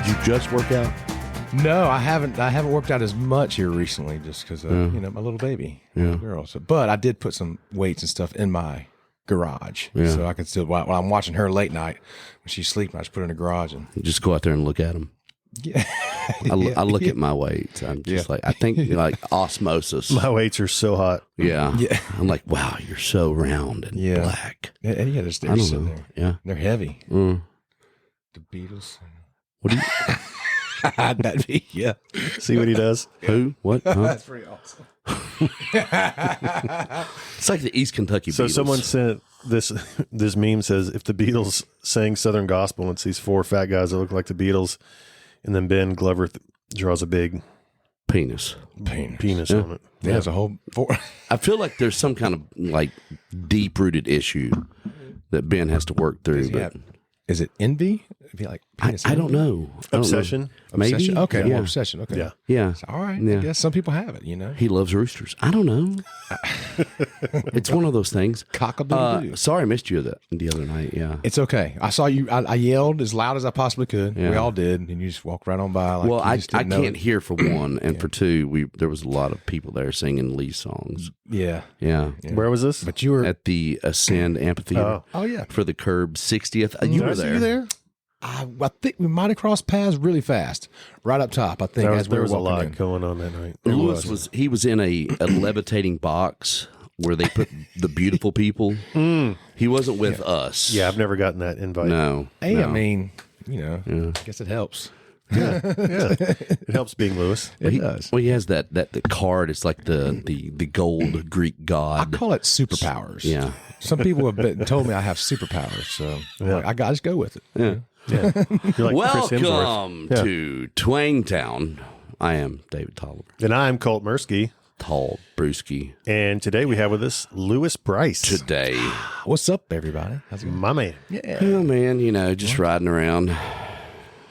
Did you just work out? No, I haven't worked out as much here recently, just because you know, my little baby, girl. So, but I did put some weights and stuff in my garage, so I could still while I'm watching her late night when she's sleeping, I just put her in the garage and just go out there and look at them. Yeah. I look at my weights. I'm just like, I think like osmosis. My weights are so hot. Yeah. I'm like, wow, you're so round and black. And they're sitting there. Yeah. They're heavy. Mm. The Beatles. What do you? That'd be, See what he does? Who? What? Huh? That's pretty awesome. It's like the East Kentucky Beatles. So someone sent this meme says, if the Beatles sang Southern Gospel and it's these four fat guys that look like the Beatles, and then Ben Glover draws a big penis on it. Yeah, there's a whole four. I feel like there's some kind of like deep-rooted issue that Ben has to work through. Is it envy? It'd be like I don't know. Obsession? Maybe. Obsession? Okay, Yeah. more obsession. Okay. Yeah. Yeah. So, all right. Yeah. I guess some people have it, you know. He loves roosters. I don't know. It's one of those things. Cock-a-doodle-doo. Sorry, I missed you the other night. Yeah. It's okay. I saw you. I yelled as loud as I possibly could. Yeah. We all did, and you just walked right on by. Like Well, you I just didn't know can't it. hear for one, and for two, there was a lot of people there singing Lee songs. Yeah. Yeah. Where was this? But you were At the Ascend Amphitheater. Oh yeah. For the Curb 60th. You Did were I see there. you there? I think we might have crossed paths really fast, right up top. I think There was a lot in. going on that night. Lewis was in a levitating box where they put the beautiful people. He wasn't with us. Yeah, I've never gotten that invite. No. Hey, no. I mean, you know, I guess it helps. Yeah. It helps being Lewis. It does. Well, he has the card. It's like the gold Greek I god. call it superpowers. Yeah. Some people have told me I have superpowers, so I got to just go with it. Yeah. Yeah. You're like Chris Hemsworth. Welcome to Twangtown. I am David Tolliver. And I'm Colt Mirsky. Tall Brewski. And today we have with us Lewis Brice. Today. What's up, everybody? How's it going? My man. Yeah. Oh, man, just riding around,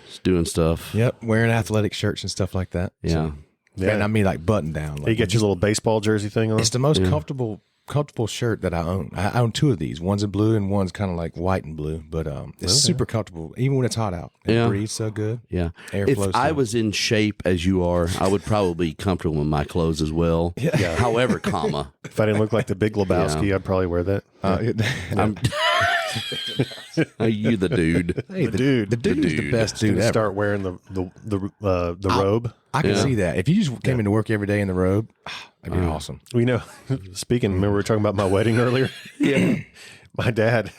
just doing stuff. Yep, wearing athletic shirts and stuff like that. Yeah. So, Yeah. and I mean like button down. Like, You got your little baseball jersey thing on? it's the most comfortable shirt that I own. I own two of these. One's in blue and one's kind of like white and blue. But it's super comfortable, even when it's hot out. It breathes so good. Yeah. Air If flows I through. was in shape as you are, I would probably be comfortable in my clothes as well. Yeah. However, comma. If I didn't look like the Big Lebowski, I'd probably wear that. You the dude. Hey, the dude is the dude. best dude ever. Start wearing the robe. I can see that. If you just came into work every day in the robe, that'd be awesome. We know. Speaking, remember we were talking about my wedding earlier? Yeah. My dad,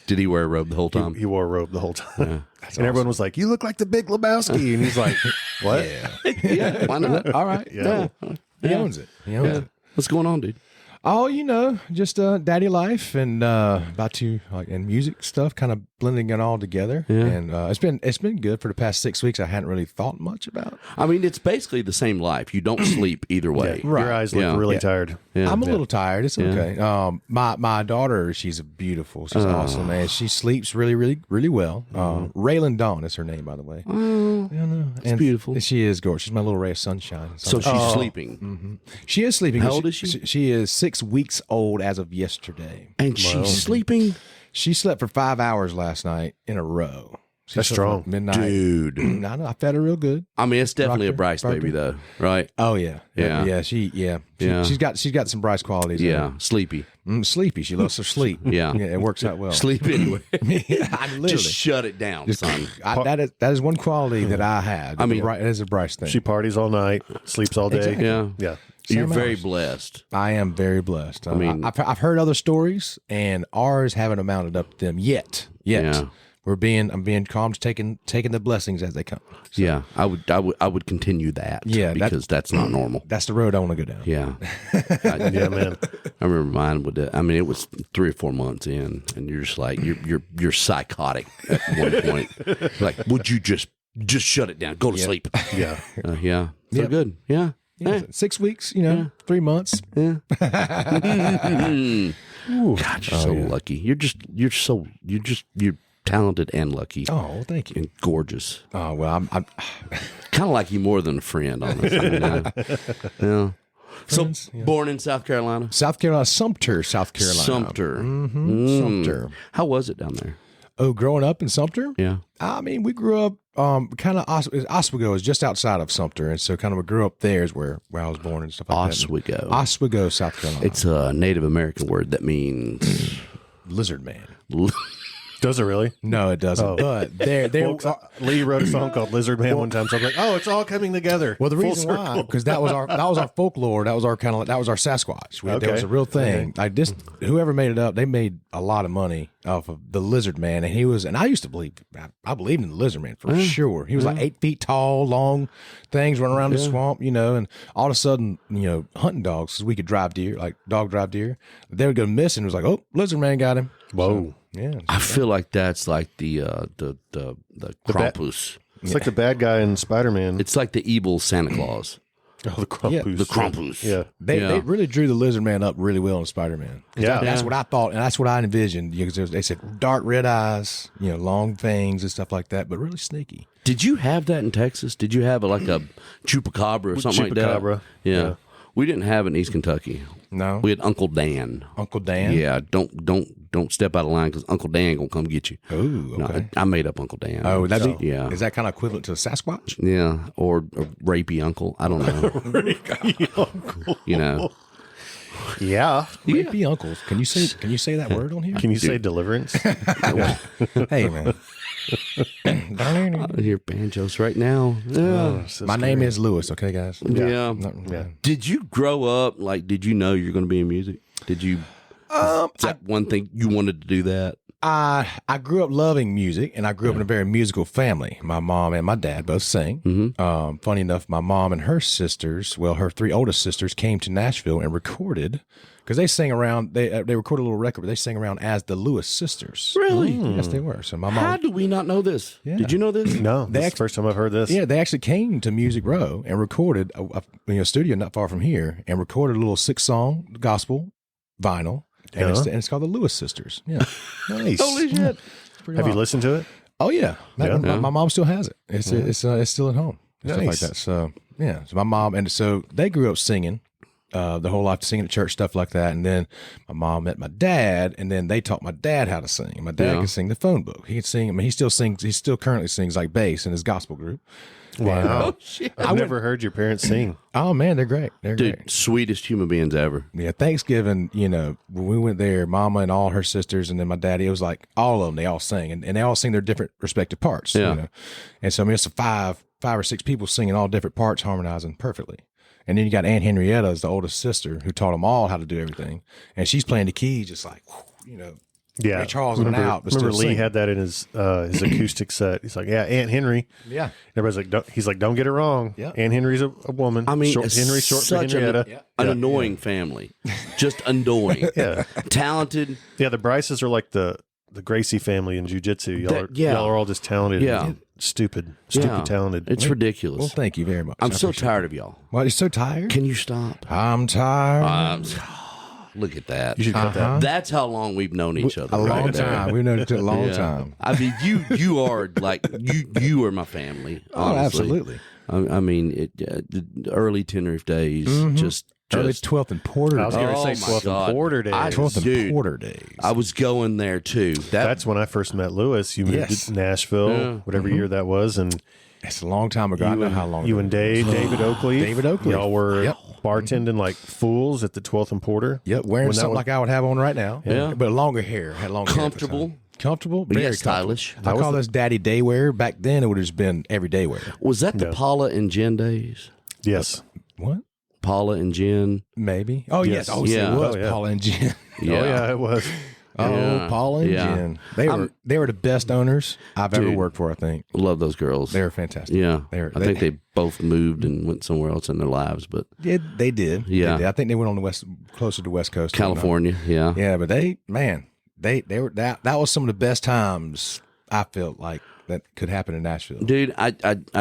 Did he wear a robe the whole time? he wore a robe the whole time. Yeah. And everyone was like, "You look like the Big Lebowski," and he's like, "What?" Yeah. Why not? All right. Yeah. He owns it. He owns it. What's going on, dude? Oh, you know, just daddy life and about to like and music stuff, kind of blending it all together. Yeah. And it's been good for the past 6 weeks. I hadn't really thought much about. I mean, it's basically the same life. You don't sleep either way. Right. Your eyes look really tired. Yeah. I'm a little tired. It's okay. My daughter, she's beautiful. She's awesome, man. She sleeps really, really, really well. Raylan Dawn is her name, by the way. It's beautiful. She is gorgeous. She's my little ray of sunshine. So she's sleeping. She is sleeping. How old is she? She is 6 weeks old as of yesterday. And she's sleeping? She slept for 5 hours last night in a row. That's strong. Midnight. Dude. I know. I fed her real good. I mean, it's definitely Rocked a Brice her, baby, though, right? Oh yeah. Yeah. She's got some Brice qualities. Yeah. Sleepy. Sleepy. She loves her sleep. Yeah. It works out well. Sleep anyway. I literally. Just shut it down, son. that is one quality that I had. I mean, it is a Brice thing. She parties all night, sleeps all day. Exactly. Yeah. Yeah. You're Same very hours. blessed. I am very blessed. I mean- I've heard other stories, and ours haven't amounted up to them yet. Yeah. I'm being calm, just taking the blessings as they come. So Yeah. I would continue that. Yeah, Because that's not normal. that's the road I want to go down. Yeah. Yeah, man. I remember mine would. I mean, it was 3 or 4 months in, and you're just like you're psychotic at one point. Like, would you just shut it down? Go to sleep. Yeah. Yeah. So Yep. good. Yeah. Yeah, 6 weeks, 3 months. Yeah. God, you're so lucky. You're talented and lucky Oh, well, thank you. and gorgeous. Oh well, I'm Kind of like you more than a friend, honestly. Yeah. Friends, So born in South Carolina. South Carolina, Sumter, South Carolina. Sumter. Sumter. How was it down there? growing up in Sumter? Yeah. I mean, we grew up kind of Oswego is just outside of Sumter, and so kind of we grew up there is where I was born and stuff like Oswego. that. Oswego, South Carolina. It's a Native American word that means lizard man. Does it really? No, it doesn't. Oh. But there. Lee wrote a song called Lizard Man one time, so I'm like, oh, it's all coming together. Well, the Full reason why, circle. because that was our folklore. That was our kind of that was our Sasquatch. That Okay. was a real thing. Like this, whoever made it up, they made a lot of money off of the Lizard Man, and he was. And I used to believe, I believed in the Lizard Man for sure. He was like 8 feet tall, long things running around the swamp, and all of a sudden, hunting dogs, because we could drive deer, like dog drive deer. They would go missing. It was like, oh, Lizard Man got him. Whoa. Yeah, I feel like that's like the Krampus. It's like the bad guy in Spider-Man. It's like the evil Santa Claus. Oh, the Krampus. The Krampus. Yeah. They really drew the Lizard Man up really well in Spider-Man. Yeah. That's what I thought, and that's what I envisioned. Because they said dark red eyes, long fangs and stuff like that, but really sneaky. Did you have that in Texas? Did you have like a chupacabra or something like that? Chupacabra. Yeah. We didn't have it in East Kentucky. No, We had Uncle Dan. Uncle Dan. Yeah, don't step out of line because Uncle Dan gonna come get you. Oh, okay. No, I made up Uncle Dan. Oh, would that be? Yeah. Is that kind of equivalent to a Sasquatch? Yeah, or a rapey uncle. I don't know. Yeah. Rapey uncles. Can you say that word on here? Can you say deliverance? Hey man. I hear banjos right now. Yeah. My name is Lewis. Okay, guys. Yeah. Yeah. Did you grow up did you know you're going to be in music? Did you? Is that one thing you wanted to do that? I grew up loving music, and I grew up in a very musical family. My mom and my dad both sing. Mm-hmm. Funny enough, my mom and her sisters, her 3 oldest sisters, came to Nashville and recorded because they sang around. They recorded a little record, but they sang around as the Lewis sisters. Really? Yes, they were. So my mom. How do we not know this? Yeah. Did you know this? No. This is the first time I've heard this. Yeah, they actually came to Music Row and recorded a studio not far from here and recorded a little 6-song gospel vinyl. And, it's called the Lewis Sisters. Yeah. Nice. Holy shit! Have you listened to it? Oh yeah, my mom still has it. It's still at home. Nice. Stuff like that. So yeah, so my mom and so they grew up singing the whole life, singing at church, stuff like that. And then my mom met my dad, and then they taught my dad how to sing. And my dad could sing the phone book. He could sing. I mean, he still sings. He still currently sings like bass in his gospel group. Wow. Shit. I've never heard your parents sing. Oh man, they're great. They're Dude, great. sweetest human beings ever. Yeah, Thanksgiving, when we went there, Mama and all her sisters, and then my daddy, it was like all of them, they all sing, and they all sing their different respective parts. Yeah. And so, I mean, it's five or six people singing all different parts, harmonizing perfectly. And then you got Aunt Henrietta as the oldest sister who taught them all how to do everything. And she's playing the keys just like, Yeah. Ray Charles went out, but remember still Lee singing. had that in his acoustic set. He's like, yeah, Aunt Henry. Yeah. Everybody's like, don't get it wrong. Yeah. Aunt Henry's a woman. I mean, Henry's short for such Henrietta. an annoying family. Just annoying. Yeah. Talented. Yeah, the Brices are like the Gracie family in jiu-jitsu. Y'all are all just talented. Yeah. And stupid Yeah. talented. It's ridiculous. Well, thank you very much. I'm I so appreciate tired of y'all. it. Why, you're so tired? Can you stop? I'm tired. Look at that. You should cut that. That's how long we've known each other. A long right there. time. We've known it a long Yeah. time. I mean, you are like you are my family. Oh, Honestly. absolutely. I mean, the early Tenerife days, just Early 12th and Porter I was days. going to Oh, say my 12th God. and Porter days. 12th and Dude. Porter days. I was going there too. That's when I first met Lewis. You moved Yes. to Nashville, Yeah. whatever year that was, and It's a long time ago. I know how long you ago and it was. David Oakley. David Oakley. Y'all were Yep. bartending like fools at the 12th and Porter. Yep, wearing When that something was- like I would have on right now. Yeah. But longer hair. Had longer hair at the Comfortable. time. Comfortable? But Very yet stylish. comfortable. I call this daddy day wear. Back then, it would have just been everyday wear. Was that the Yeah. Paula and Jen days? Yes. What? Paula and Jen. Maybe. Oh, yes. Yes. Oh, Yeah. it was Oh, yeah. Paula and Jen. Oh, yeah, it was. Oh, Yeah. Paula and Yeah. Jen. They were the best owners I've ever Dude. worked for, I think. Love those girls. They were fantastic. Yeah. They- I think they both moved and went somewhere else in their lives, but Yeah, they did. Yeah. They did. I think they went on the closer to West Coast. California. Yeah. Yeah, but they were that was some of the best times I felt like that could happen in Nashville. Dude, I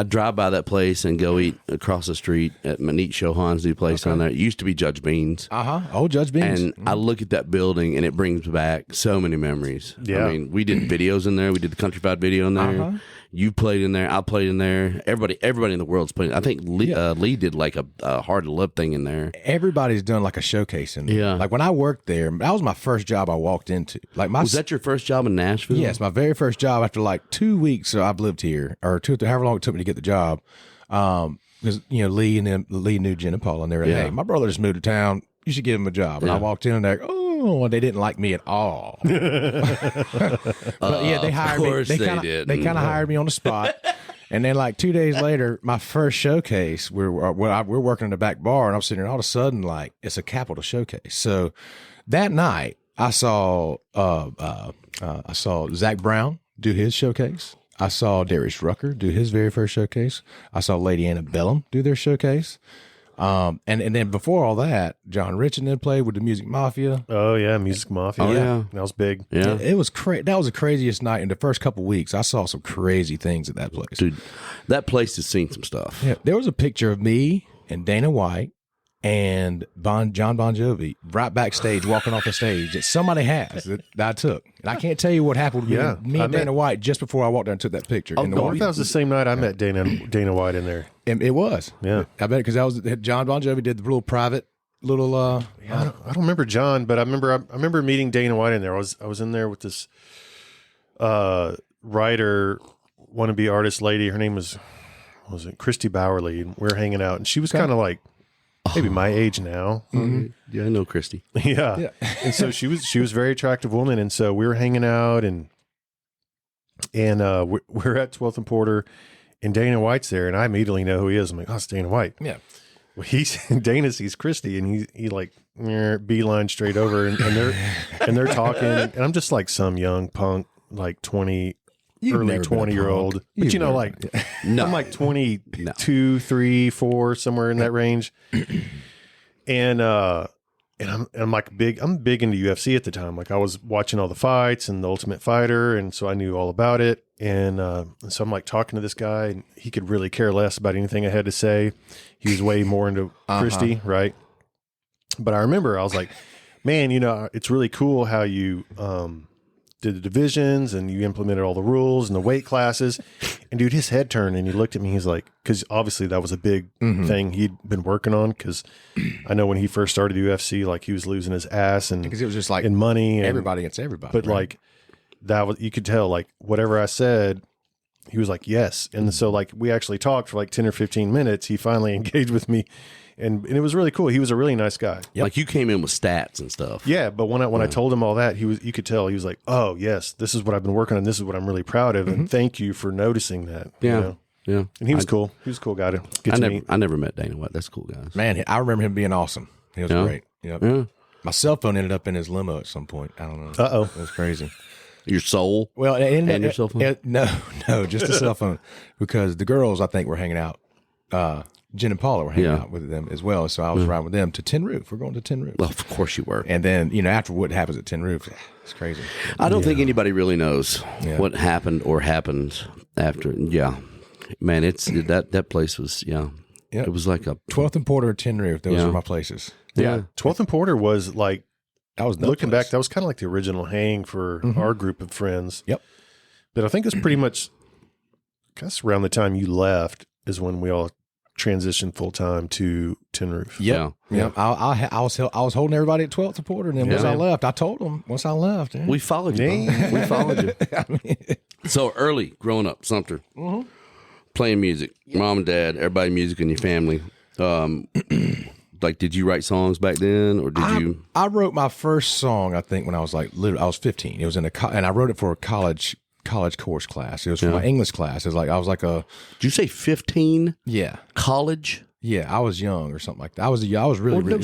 drive by that place and go eat across the street at Manit Chauhan's new place down there. It used to be Judge Bean's. Oh, Judge Beans. And I look at that building and it brings back so many memories. Yeah. I mean, we did videos in there. We did the Countryfied video in there. You played in there. I played in there. Everybody in the world's playing. I think Lee did like a Hard to Love thing in there. Everybody's done like a showcase in there. Yeah. Like when I worked there, that was my first job I walked into. Like Was that your first job in Nashville? Yes, my very first job after like 2 weeks. So I've lived here, or however long it took me to get the job. Because Lee knew Jen and Paul, and they were like, "Hey, my brother just moved to town. You should give him a job." And I walked in, and they're like, "Oh," they didn't like me at all. But they hired me. They kind of hired me on the spot. And then like 2 days later, my first showcase, we're working in the back bar, and I'm sitting there, and all of a sudden, like it's a Capitol showcase. So that night, I saw Zach Brown do his showcase. I saw Darius Rucker do his very first showcase. I saw Lady Antebellum do their showcase. And then before all that, John Rich and then played with the Music Mafia. Oh yeah, Music Mafia. Oh, yeah. That was big. Yeah. It was that was the craziest night. In the first couple of weeks, I saw some crazy things at that place. Dude, that place has seen some stuff. Yeah, there was a picture of me and Dana White and John Bon Jovi right backstage, walking off the stage that somebody has that I took. And I can't tell you what happened with me and Dana White just before I walked down and took that picture. Oh, no, that was the same night I met Dana White in there. And it was. Yeah. I bet because John Bon Jovi did the little private little. I don't remember John, but I remember meeting Dana White in there. I was in there with this writer, wannabe artist lady. Her name was it Christy Bowerly, and we were hanging out, and she was kind of like maybe my age now. Mm-hmm. Yeah, I know Christy. Yeah. And so she was a very attractive woman, and so we were hanging out, and we're at 12th and Porter, and Dana White's there, and I immediately know who he is. I'm like, oh, it's Dana White. Yeah. Well, Dana sees Christy, and he like beeline straight over, and they're talking, and I'm just like some young punk, like early 20-year-old, but no. I'm like 22, 3, 4, somewhere in that range, and I'm like I'm big into UFC at the time. Like I was watching all the fights and the Ultimate Fighter, and so I knew all about it. And so I'm like talking to this guy, and he could really care less about anything I had to say. He was way more into Christy, right? But I remember I was like, man, it's really cool how you did the divisions and you implemented all the rules and the weight classes. And dude, his head turned and he looked at me. He's like, because obviously that was a big thing he'd been working on. Because I know when he first started the UFC, like he was losing his ass and because it was just like in money and everybody against everybody. But like that was, you could tell like whatever I said, he was like, yes. And so like we actually talked for like 10 or 15 minutes. He finally engaged with me. And it was really cool. He was a really nice guy. Yep. Like you came in with stats and stuff. Yeah, but when I told him all that, you could tell he was like, "Oh yes, this is what I've been working on. This is what I'm really proud of, and thank you for noticing that." Yeah, yeah. And he was cool. He was a cool guy to get to meet. I never met Dana White. That's cool, guys. Man, I remember him being awesome. He was great. Yep. Yeah. My cell phone ended up in his limo at some point. I don't know. Uh-oh. It was crazy. Your soul? Well, and your cell phone? No, just a cell phone. Because the girls, I think, were hanging out. Jen and Paula were hanging out with them as well. So I was riding with them to Tin Roof. We're going to Tin Roof. Well, of course you were. And then, after what happens at Tin Roof, it's crazy. I don't think anybody really knows what happened or happened after. Yeah. Man, it's that place was, it was like a 12th and Porter and Tin Roof. Those are my places. Yeah. 12th and Porter was like, that was looking back, that was kind of like the original hang for our group of friends. Yep. But I think it's pretty much, I guess around the time you left is when we all transitioned full time to Tin Roof. Yeah. I was holding everybody at 12th and Porter, and then once I left, I told them once I left. We followed you. We followed you. So early growing up, Sumter, playing music, mom and dad, everybody music in your family. Like, did you write songs back then, or did you? I wrote my first song, I think, when I was like, I was 15. It was and I wrote it for a college course class. It was for my English class. It was like, I was like Did you say 15? Yeah. College? Yeah, I was young or something like that. I was really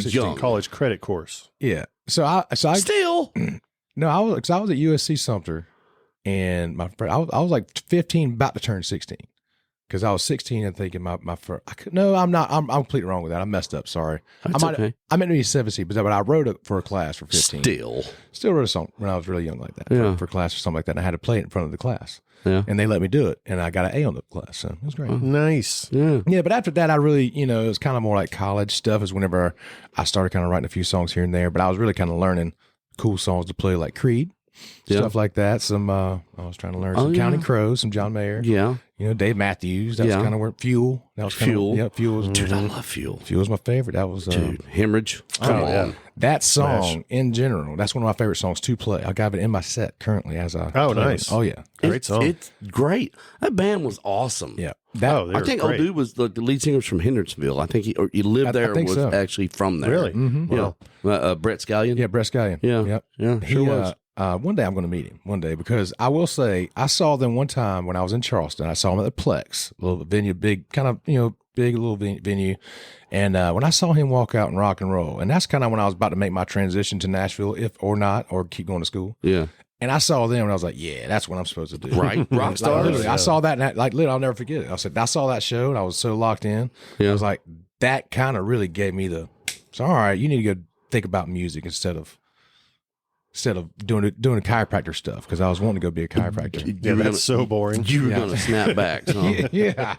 young. College credit course. Yeah. So I still. No, I was at USC Sumter, and my friend, I was like 15, about to turn 16. Because I was 16 and thinking my first. I'm not. I'm completely wrong with that. I messed up. Sorry. That's okay. I meant to be 17, but I wrote it for a class for 15. Still wrote a song when I was really young like that for class or something like that. And I had to play it in front of the class. Yeah. And they let me do it, and I got an A on the class. So it was great. Nice. Yeah. Yeah. But after that, I really, it was kind of more like college stuff. Is whenever I started kind of writing a few songs here and there. But I was really kind of learning cool songs to play, like Creed. stuff like that. Some I was trying to learn some Counting Crows, some John Mayer. Yeah. You know, Dave Matthews. That's kind of where Fuel. That was Fuel. Yeah, Fuel was. Dude, I love Fuel. Fuel was my favorite. That was Hemorrhage. Come on. Yeah. That song in general. That's one of my favorite songs to play. I got it in my set currently as I. Oh, play nice. it. Oh yeah, Great song. It's great. That band was awesome. yeah. I think old dude was the lead singer was from Hendersonville. I think he lived there. think Was so. actually from there. Really? Yeah. Brett Scallion. Yeah, Brett Scallion. Yeah. Yep. Yeah. He, Sure was. One day I'm going to meet him. One day, because I will say I saw them one time when I was in Charleston. I saw him at the Plex, a little venue, big kind of big little venue. And when I saw him walk out and rock and roll, and that's kind of when I was about to make my transition to Nashville, if or not, or keep going to school. Yeah. And I saw them, and I was like, "Yeah, that's what I'm supposed to do." Right. Rock Like, stars. literally, I saw that, and literally, I'll never forget it. I saw that show, and I was so locked in. Yeah. I was like, that kind of really gave me so all right, you need to go think about music instead of doing the chiropractor stuff, because I was wanting to go be a chiropractor. Yeah, that's so boring. You were going to snap back. Huh? Yeah,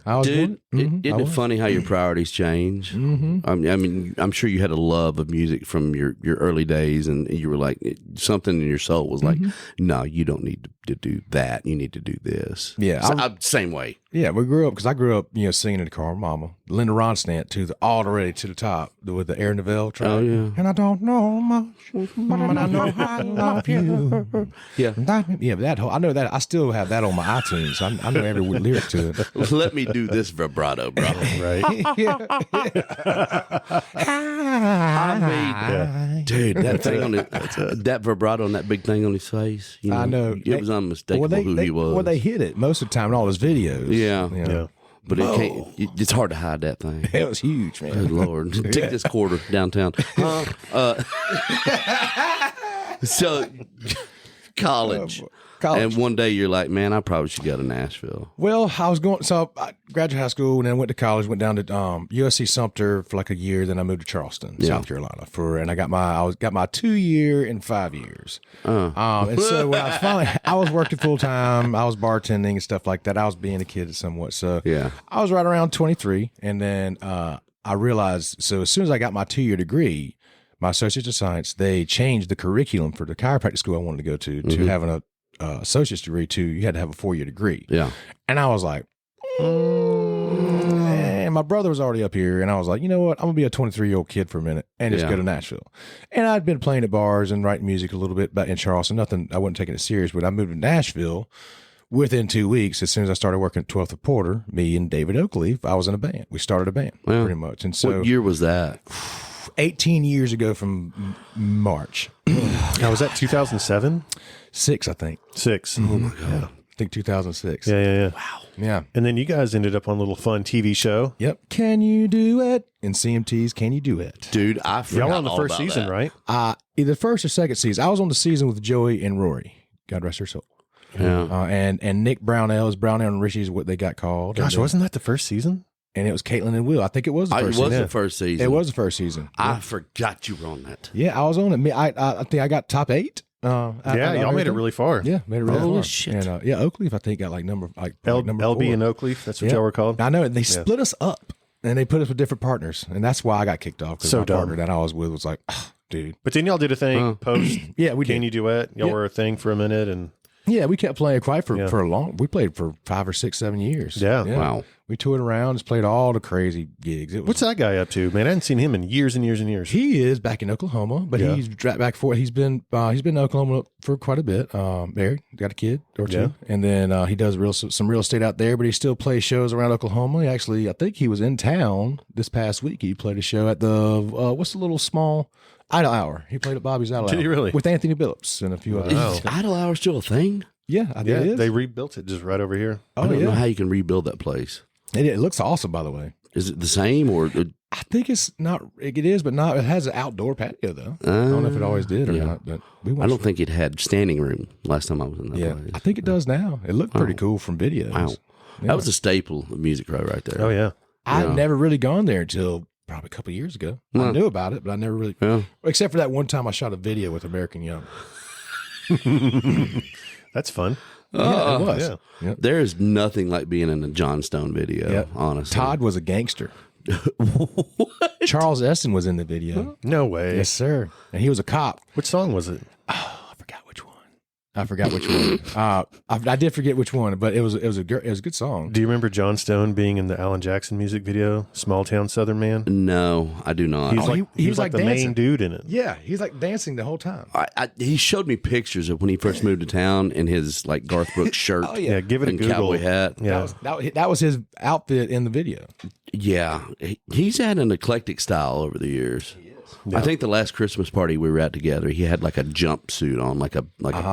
I was Dude, isn't it funny how your priorities change? I mean, I'm sure you had a love of music from your early days, and you were like, something in your soul was like, no, you don't need to do that. You need to do this. Yeah, So, same way. Yeah, we grew up, because I grew up, singing in the car with Mama, Linda Ronstadt all the way to the top with the Air Neville track. Oh, yeah. And I don't know much, but I know I love you. Yeah. Yeah, that whole, I know that. I still have that on my iTunes. I know every lyric to it. Let me do this vibrato, bro. Right. I mean, dude, that thing on that vibrato on that big thing on his face. I know. It was unmistakable who he was. Well, they hit it most of the time in all his videos. Yeah. Yeah. But it can't. It's hard to hide that thing. It was huge, man. Good Lord. Take this quarter downtown. So, college. And one day you're like, man, I probably should go to Nashville. Well, I graduated high school and then went to college, went down to USC Sumter for like a year. Then I moved to Charleston, South Carolina and I got my 2 year and 5 years. And so when I was working full time, I was bartending and stuff like that. I was being a kid somewhat. So Yeah. I was right around 23. And then, I realized, so as soon as I got my 2 year degree, my associate's of science, they changed the curriculum for the chiropractic school I wanted to go to having a associate's degree too. You had to have a 4 year degree. Yeah. And I was like, and my brother was already up here, and I was like, you know what? I'm gonna be a 23-year-old kid for a minute and just go to Nashville. And I'd been playing at bars and writing music a little bit back in Charleston. Nothing, I wasn't taking it serious, but I moved to Nashville. Within 2 weeks, as soon as I started working at 12th and Porter, me and David Oakleaf, I was in a band. We started a band pretty much. And so What year was that? 18 years ago from March. Now, was that 2007? 6, I think. 6. Oh my God. I think 2006. Yeah. Wow. Yeah. And then you guys ended up on a little fun TV show. Yep. Can you do it? In CMT's Can You Do It? Dude, I forgot Y'all were on the all first about season, that. right? Either first or second season. I was on the season with Joey and Rory. God rest their soul. Yeah. And Nick Brownell and Richie is what they got called. Gosh, and wasn't that the first season? And it was Caitlin and Will. I think it was the It first was season. the first season. It was the first season. I forgot you were on that. Yeah, I was on it. I think I got top 8. Y'all made it really far. Yeah, made it really Holy far. shit. And Oakleaf, I think, got like number number LB 4. and Oakleaf. That's what Yeah. y'all were called. I know. They split us up, and they put us with different partners, and that's why I got kicked off. Because So my dumb. partner that I was with was like, dude. But then y'all did a thing post. Yeah, we Can did. You Duet? Y'all Yeah. were a thing for a minute, and Yeah, we kept playing quite for Yeah. a long. We played for 5 or 6, 7 years. Yeah. Wow. We toured around, just played all the crazy gigs. It was, what's that guy up to, man? I hadn't seen him in years and years and years. He is back in Oklahoma, but Yeah. he's back for. He's been in Oklahoma for quite a bit. Married, got a kid or 2, Yeah. and then he does some real estate out there. But he still plays shows around Oklahoma. He actually, I think he was in town this past week. He played a show at the what's the little small Idle Hour. He played at Bobby's Idle Did Hour he really? with Anthony Billups and a few others. Wow. Is Idle Hour still a thing? Yeah, I think Yeah, it is. they rebuilt it just right over here. I Oh don't know yeah, how you can rebuild that place. it looks awesome. By the way, Is it the same or? I think it's not. It is, but not. It has an outdoor patio though. I don't know if it always did or yeah. not, but we I watched don't think it had standing room last time I was in that Yeah, place. I think it does now. It looked pretty cool from videos. Wow. Yeah. That was a staple of Music Row right there. Oh yeah. I'd Yeah. never really gone there until probably a couple of years ago. I Yeah. knew about it, but I never really, Yeah. except for that one time I shot a video with American Young. That's fun. Yeah, it was. yeah. Yep. There is nothing like being in a John Stone video, Yep. honestly. Todd was a gangster. Charles Esten was in the video. No way. Yes, sir. And he was a cop. Which song was it? I forgot which one. I forgot which one. I did forget which one, but it was a good song. Do you remember John Stone being in the Alan Jackson music video, "Small Town Southern Man"? No, I do not. He was like the dancing. main dude in it. Yeah, he's like dancing the whole time. He showed me pictures of when he first moved to town in his like Garth Brooks shirt. Oh, Yeah, give it a and Google. cowboy hat. Yeah, That was his outfit in the video. Yeah, he's had an eclectic style over the years. Yeah. I think the last Christmas party we were at together, he had like a jumpsuit on, like a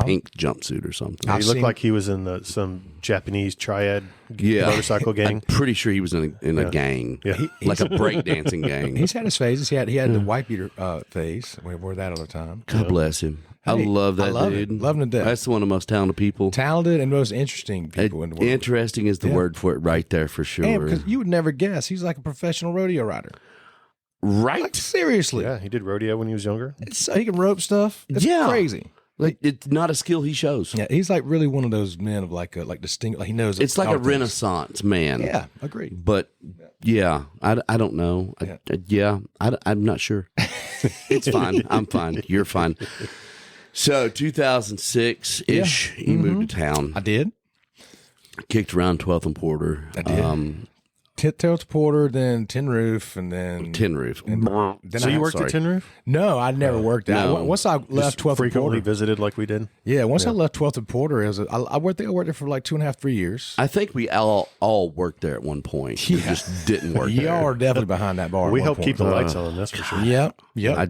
pink jumpsuit or something. he looked like he was in some Japanese triad motorcycle gang. I'm pretty sure he was in a gang, like a breakdancing gang. He's had his phases. He had the white beater phase. We wore that all the time. God bless him. I Hey, love that I love dude. it. Love him to death. That's one of the most talented people. Talented and most interesting people in the world. Interesting is the word for it right there for sure. And because you would never guess, he's like a professional rodeo rider. Right? Like, seriously. Yeah, he did rodeo when he was younger. So he can rope stuff. It's crazy. Like it's not a skill he shows. Yeah, he's like really one of those men of like distinct. Like he knows. It's like all a things. Renaissance man. Yeah, agreed. But yeah, I don't know. I'm not sure. It's fine. I'm fine. You're fine. So 2006-ish, you moved to town. I did. Kicked around 12th and Porter. I did. Tails Porter, then Tin Roof, and then Tin Roof. Then So you worked at Tin Roof? No, I never worked there. No. Once I left 12th and Frequently Porter. visited like we did. Yeah, once I left 12th and Porter, I worked there for like 2.5, 3 years. I think we all worked there at one point. We just didn't work there. Y'all are definitely behind that bar. We at one helped point. keep the lights on, that's for sure. Yep. I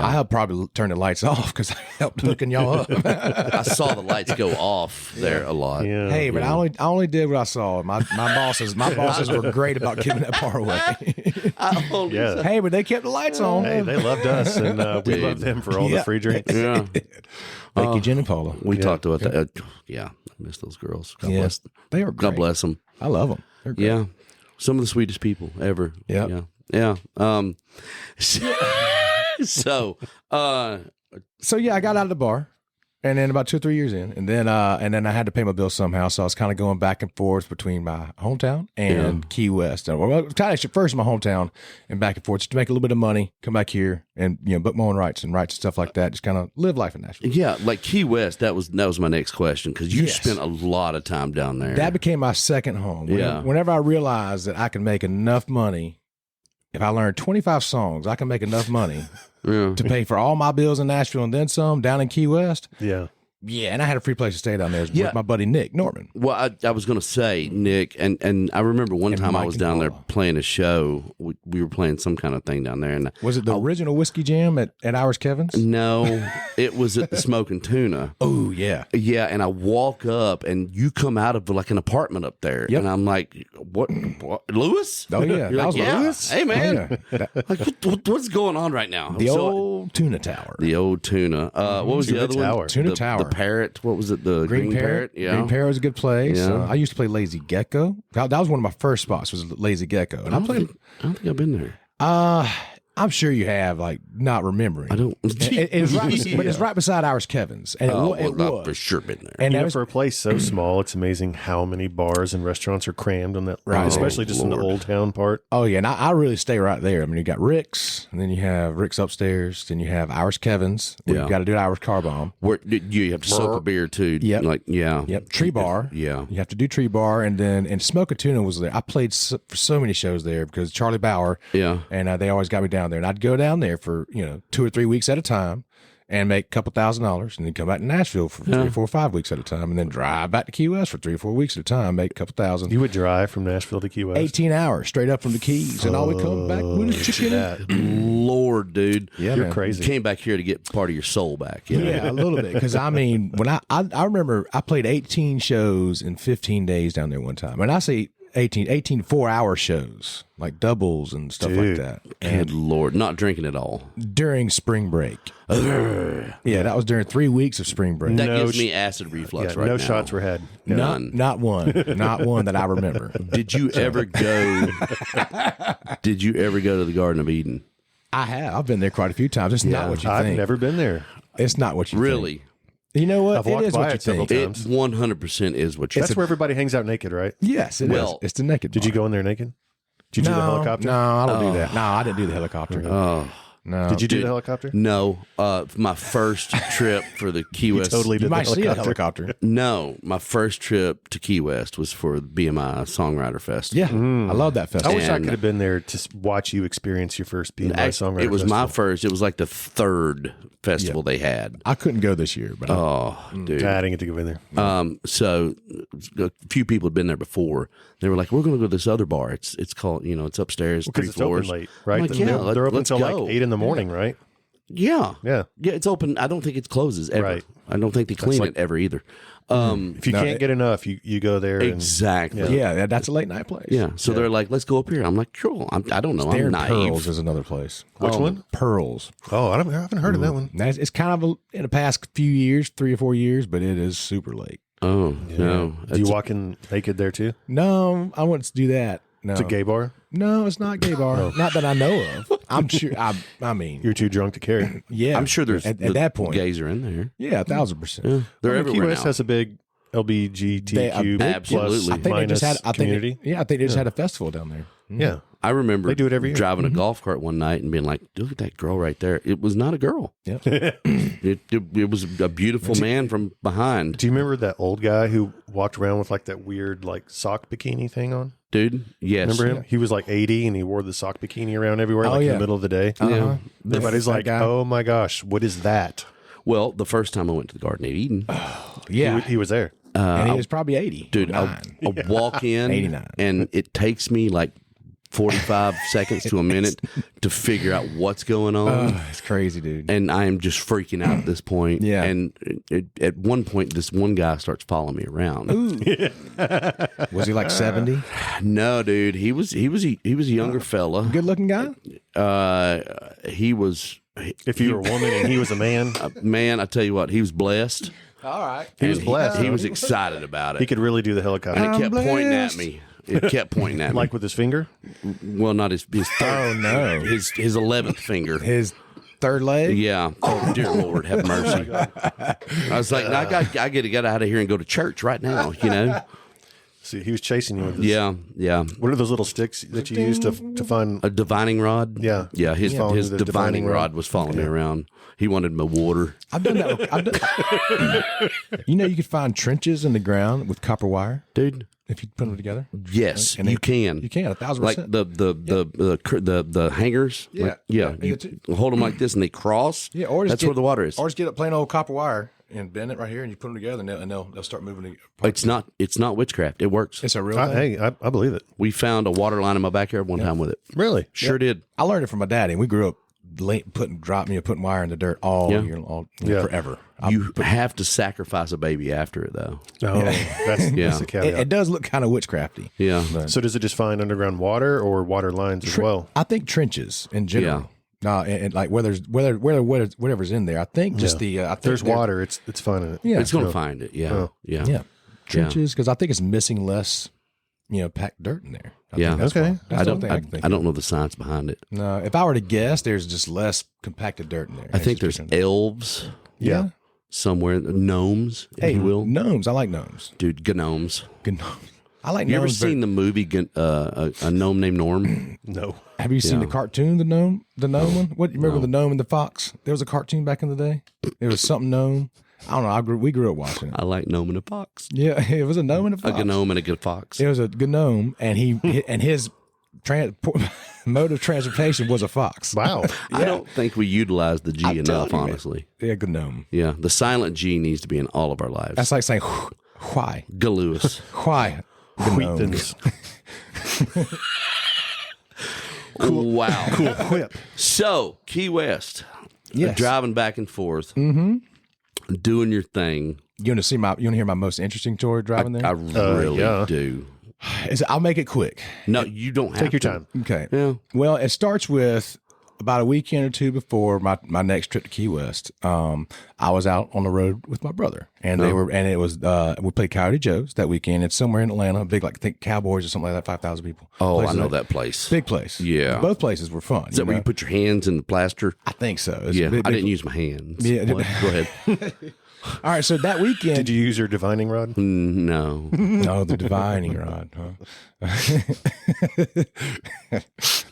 I helped probably turn the lights off because I helped hooking y'all up. I saw the lights go off there a lot. Yeah. Hey, but I only did what I saw. My bosses were great about giving that bar away. Yeah. Hey, but they kept the lights on. Hey, they loved us, and we Dude. loved them for all the free drinks. Yeah. Thank you, Jen and Paula. We talked about that. I miss those girls. God bless them. They were great. God bless them. I love them. They're great. Yeah. Some of the sweetest people ever. Yep. Yeah. So, So yeah, I got out of the bar, and then about 2 or 3 years in, and then I had to pay my bill somehow. So I was kind of going back and forth between my hometown and Key West. Well, kind of first my hometown and back and forth just to make a little bit of money, come back here and book my own rights and stuff like that. Just kind of live life in Nashville. yeah, like Key West, that was my next question because you spent a lot of time down there. That became my second home. Whenever I realized that I could make enough money, if I learned 25 songs, I can make enough money to pay for all my bills in Nashville and then some down in Key West. Yeah. Yeah, and I had a free place to stay down there with my buddy Nick Norman. Well, I was going to say, Nick, and I remember one time I was down there playing a show. We were playing some kind of thing down there. And Was it the original Whiskey Jam at Irish Kevin's? No, it was at the Smoking Tuna. Oh, yeah. Yeah, and I walk up, and you come out of like an apartment up there, and I'm like, "What, Lewis?" Oh, yeah. You're That like, was "Yeah, Lewis? hey man, Oh, yeah. what's going on right now?" The old Tuna Tower. the old tuna. What was Tuna the other Tower. one? Tuna Tower. The Parrot. What was it? The Green Parrot. Yeah. Green Parrot was a good place. Yeah. I used to play Lazy Gecko. That was one of my first spots was Lazy Gecko. And I played. I don't think I've been there. I'm sure you have, like, not remembering. I don't. It's right, but it's right beside Irish Kevin's. And it I've was. for sure been there. And You that know, was, for a place so small, it's amazing how many bars and restaurants are crammed on that, especially just in the old town part. oh, yeah. And I really stay right there. I mean, you got Rick's, and then you have Rick's upstairs, then you have Irish Kevin's, where Yeah. you got to do an Irish car bomb. Where you have to soak a beer too. Yep. Like Yep. Tree Bar. Yeah. You have to do Tree Bar, and Smoke a Tuna was there. I played for so many shows there because Charlie Bauer. Yeah. And they always got me down there, and I'd go down there for 2 or 3 weeks at a time, and make a couple $1,000s, and then come back to Nashville for 3 or 4 or 5 weeks at a time, and then drive back to Key West for 3 or 4 weeks at a time, make a couple $1,000. You would drive from Nashville to Key West. 18 hours straight up from the Keys, and all we come back with is chicken. Lord, dude. Yeah, You're man. crazy. You came back here to get part of your soul back. You know? Yeah, a little bit. Because, I mean, when I remember I played 18 shows in 15 days down there one time. And I say 18 4-hour shows, like doubles and stuff like that. Good Lord. Not drinking at all. During spring break. Yeah, that was during 3 weeks of spring break. That No gives me acid reflux Yeah, right no now. shots were had. None. Not one. Not one that I remember. Did you ever go? Did you ever go to the Garden of Eden? I have. I've been there quite a few times. It's not what you I've think. never been there. It's not what you Really? think. You know what? I've walked it is by what you it several think. times. It 100% is what you That's where everybody hangs out naked, right? Yes, it is. Well, It's the naked Did you bar. go in there naked? Did you do the helicopter? No, I don't do that. No, I didn't do the helicopter. Oh, No. Did you do the helicopter? No, my first trip for the Key West. Totally You did might the see a helicopter. helicopter. No, my first trip to Key West was for the BMI Songwriter Festival. Yeah, I love that I festival. wish I And- could have been there to watch you experience your first BMI songwriter. It was my festival. first. It was like the third festival they had. I couldn't go this year, but Oh, dude. I didn't get to go in there. So a few people had been there before. They were like, "We're going to go to this other bar. It's called, it's upstairs, Because 3 it's floors." open late, right? I'm like, yeah, they're open let's until go. like 8 in the morning, right? Yeah, Yeah. It's open. I don't think it closes ever. Right. I don't think they clean it ever either. If you can't get enough, you go there. Exactly. yeah, that's a late night place. Yeah. So they're like, "Let's go up here." I'm like, "Cool." I don't know. There I'm in naive. Pearls is another place. Which one? Pearls. Oh, I haven't heard of that one. It's kind of in the past few years, 3 or 4 years, but it is super late. Oh no. Do you walk in naked there too? No, I want to do that. No, It's a gay bar. No, it's not gay bar. Not that I know of. I'm sure. I mean, You're too drunk to carry. yeah. I'm sure there's at the that point. gays are in there. Yeah, 1,000%. Yeah, they're Key everywhere West now. has a big LBGTQ big- Absolutely. plus I think they minus just had. I community. think. I think they just had a festival down there. Yeah. I remember They do it every year. driving a golf cart one night and being like, "Look at that girl right there." It was not a girl. Yeah. It was a beautiful man from behind, Do you remember that old guy who walked around with like that weird like sock bikini thing on? dude. Yes. Remember him? He was like 80 and he wore the sock bikini around everywhere, Oh, like in yeah. the middle of the day. Uh-huh. Everybody's That like, guy. "Oh my gosh, what is that?" Well, the first time I went to the Garden of Eden, Yeah. He was there. And he was probably 80. dude, I 9. walk in 89. and it takes me like 45 seconds to a minute to figure out what's going on. It's crazy, dude. And I am just freaking out at this point. Yeah. And at one point, this one guy starts following me around. Was he like 70? No, dude, he was a younger fella. Good looking guy? He was If you were a woman and he was a man, man. I tell you what, he was blessed. All right. he was And blessed. He was excited about He it, could really do the helicopter. and it kept pointing at blessed. me. It kept pointing at me. Like with his finger? Well, not his third. Oh, no. His 11th finger. His third leg? Yeah. Oh, dear Lord, have mercy. I was like, I got to get out of here and go to church right now. See, he was chasing you with his. Yeah, yeah. What are those little sticks that you use to find? A divining rod. Yeah. yeah. His Following his the divining divining rod rod. was following me around. He wanted my water. I've done that. You could find trenches in the ground with copper wire Dude, if you put them together. yes, And you can. You can, 1,000%. Like the hangers. Yeah. Like, yeah. Yeah, You hold them like this and they cross. Yeah, or just that's get- where the water is. Or just get a plain old copper wire and bend it right here, and you put them together, and they'll start moving. It's not witchcraft. It works. It's a real thing. Hey, I believe it. We found a water line in my backyard one time with it. Really? Sure did. I learned it from my daddy, and we grew up putting wire in the dirt all Yeah. year, Yeah. forever. You have to sacrifice a baby after it, though. No, that's a It, caveat. it does look kind of witchcrafty. Yeah. So does it just find underground water or water lines as well? I think trenches in general. No, and like whatever's in there. I think just the. I think There's there- water. It's finding it. Yeah, It's going to find it. Yeah. Yeah. yeah, trenches because I think it's missing less, packed dirt in there. I Yeah. think that's Okay. why. That's I the don't. only thing can think I don't know the science behind it. of. No, if I were to guess, there's just less compacted dirt in there. I think there's elves yeah. somewhere, gnomes, if Hey, you will. gnomes. I like gnomes. Dude, gnomes. Good gnomes. I like You ever gnomes. seen the movie A Gnome Named Norm? No. Have you seen the cartoon, the gnome one? What you remember No. the gnome and the fox? There was a cartoon back in the day. There was something gnome. I don't know. We grew up watching it. I like gnome and a fox. Yeah, it was a gnome and a A fox. gnome and a good fox. It was a gnome, and his mode of transportation was a fox. Wow. I don't think we utilize the G I'm telling enough, you, man. honestly. Yeah, gnome. Yeah, the silent G needs to be in all of our lives. That's like saying why, Galewis. why. Gnome. Wheatons. Wow. Cool whip. So, Key West. Yes. Driving back and forth. Doing your thing. You want to hear my most interesting story driving there? I really yeah. do. I'll make it quick. No, you don't have Take your to. time. Okay. Yeah. Well, it starts with about a weekend or two before my next trip to Key West. I was out on the road with my brother, and it was we played Coyote Joe's that weekend. It's somewhere in Atlanta, big I think Cowboys or something like that, 5,000 people. Oh, Places I know like- that place. Big place. Yeah. Both places were fun. Is that where you put your hands in the plaster? I think so. It's Yeah, a big- I big- didn't use my hands. Yeah. What? Go ahead. All right, so that weekend. Did you use your divining rod? No. No, the divining rod, huh?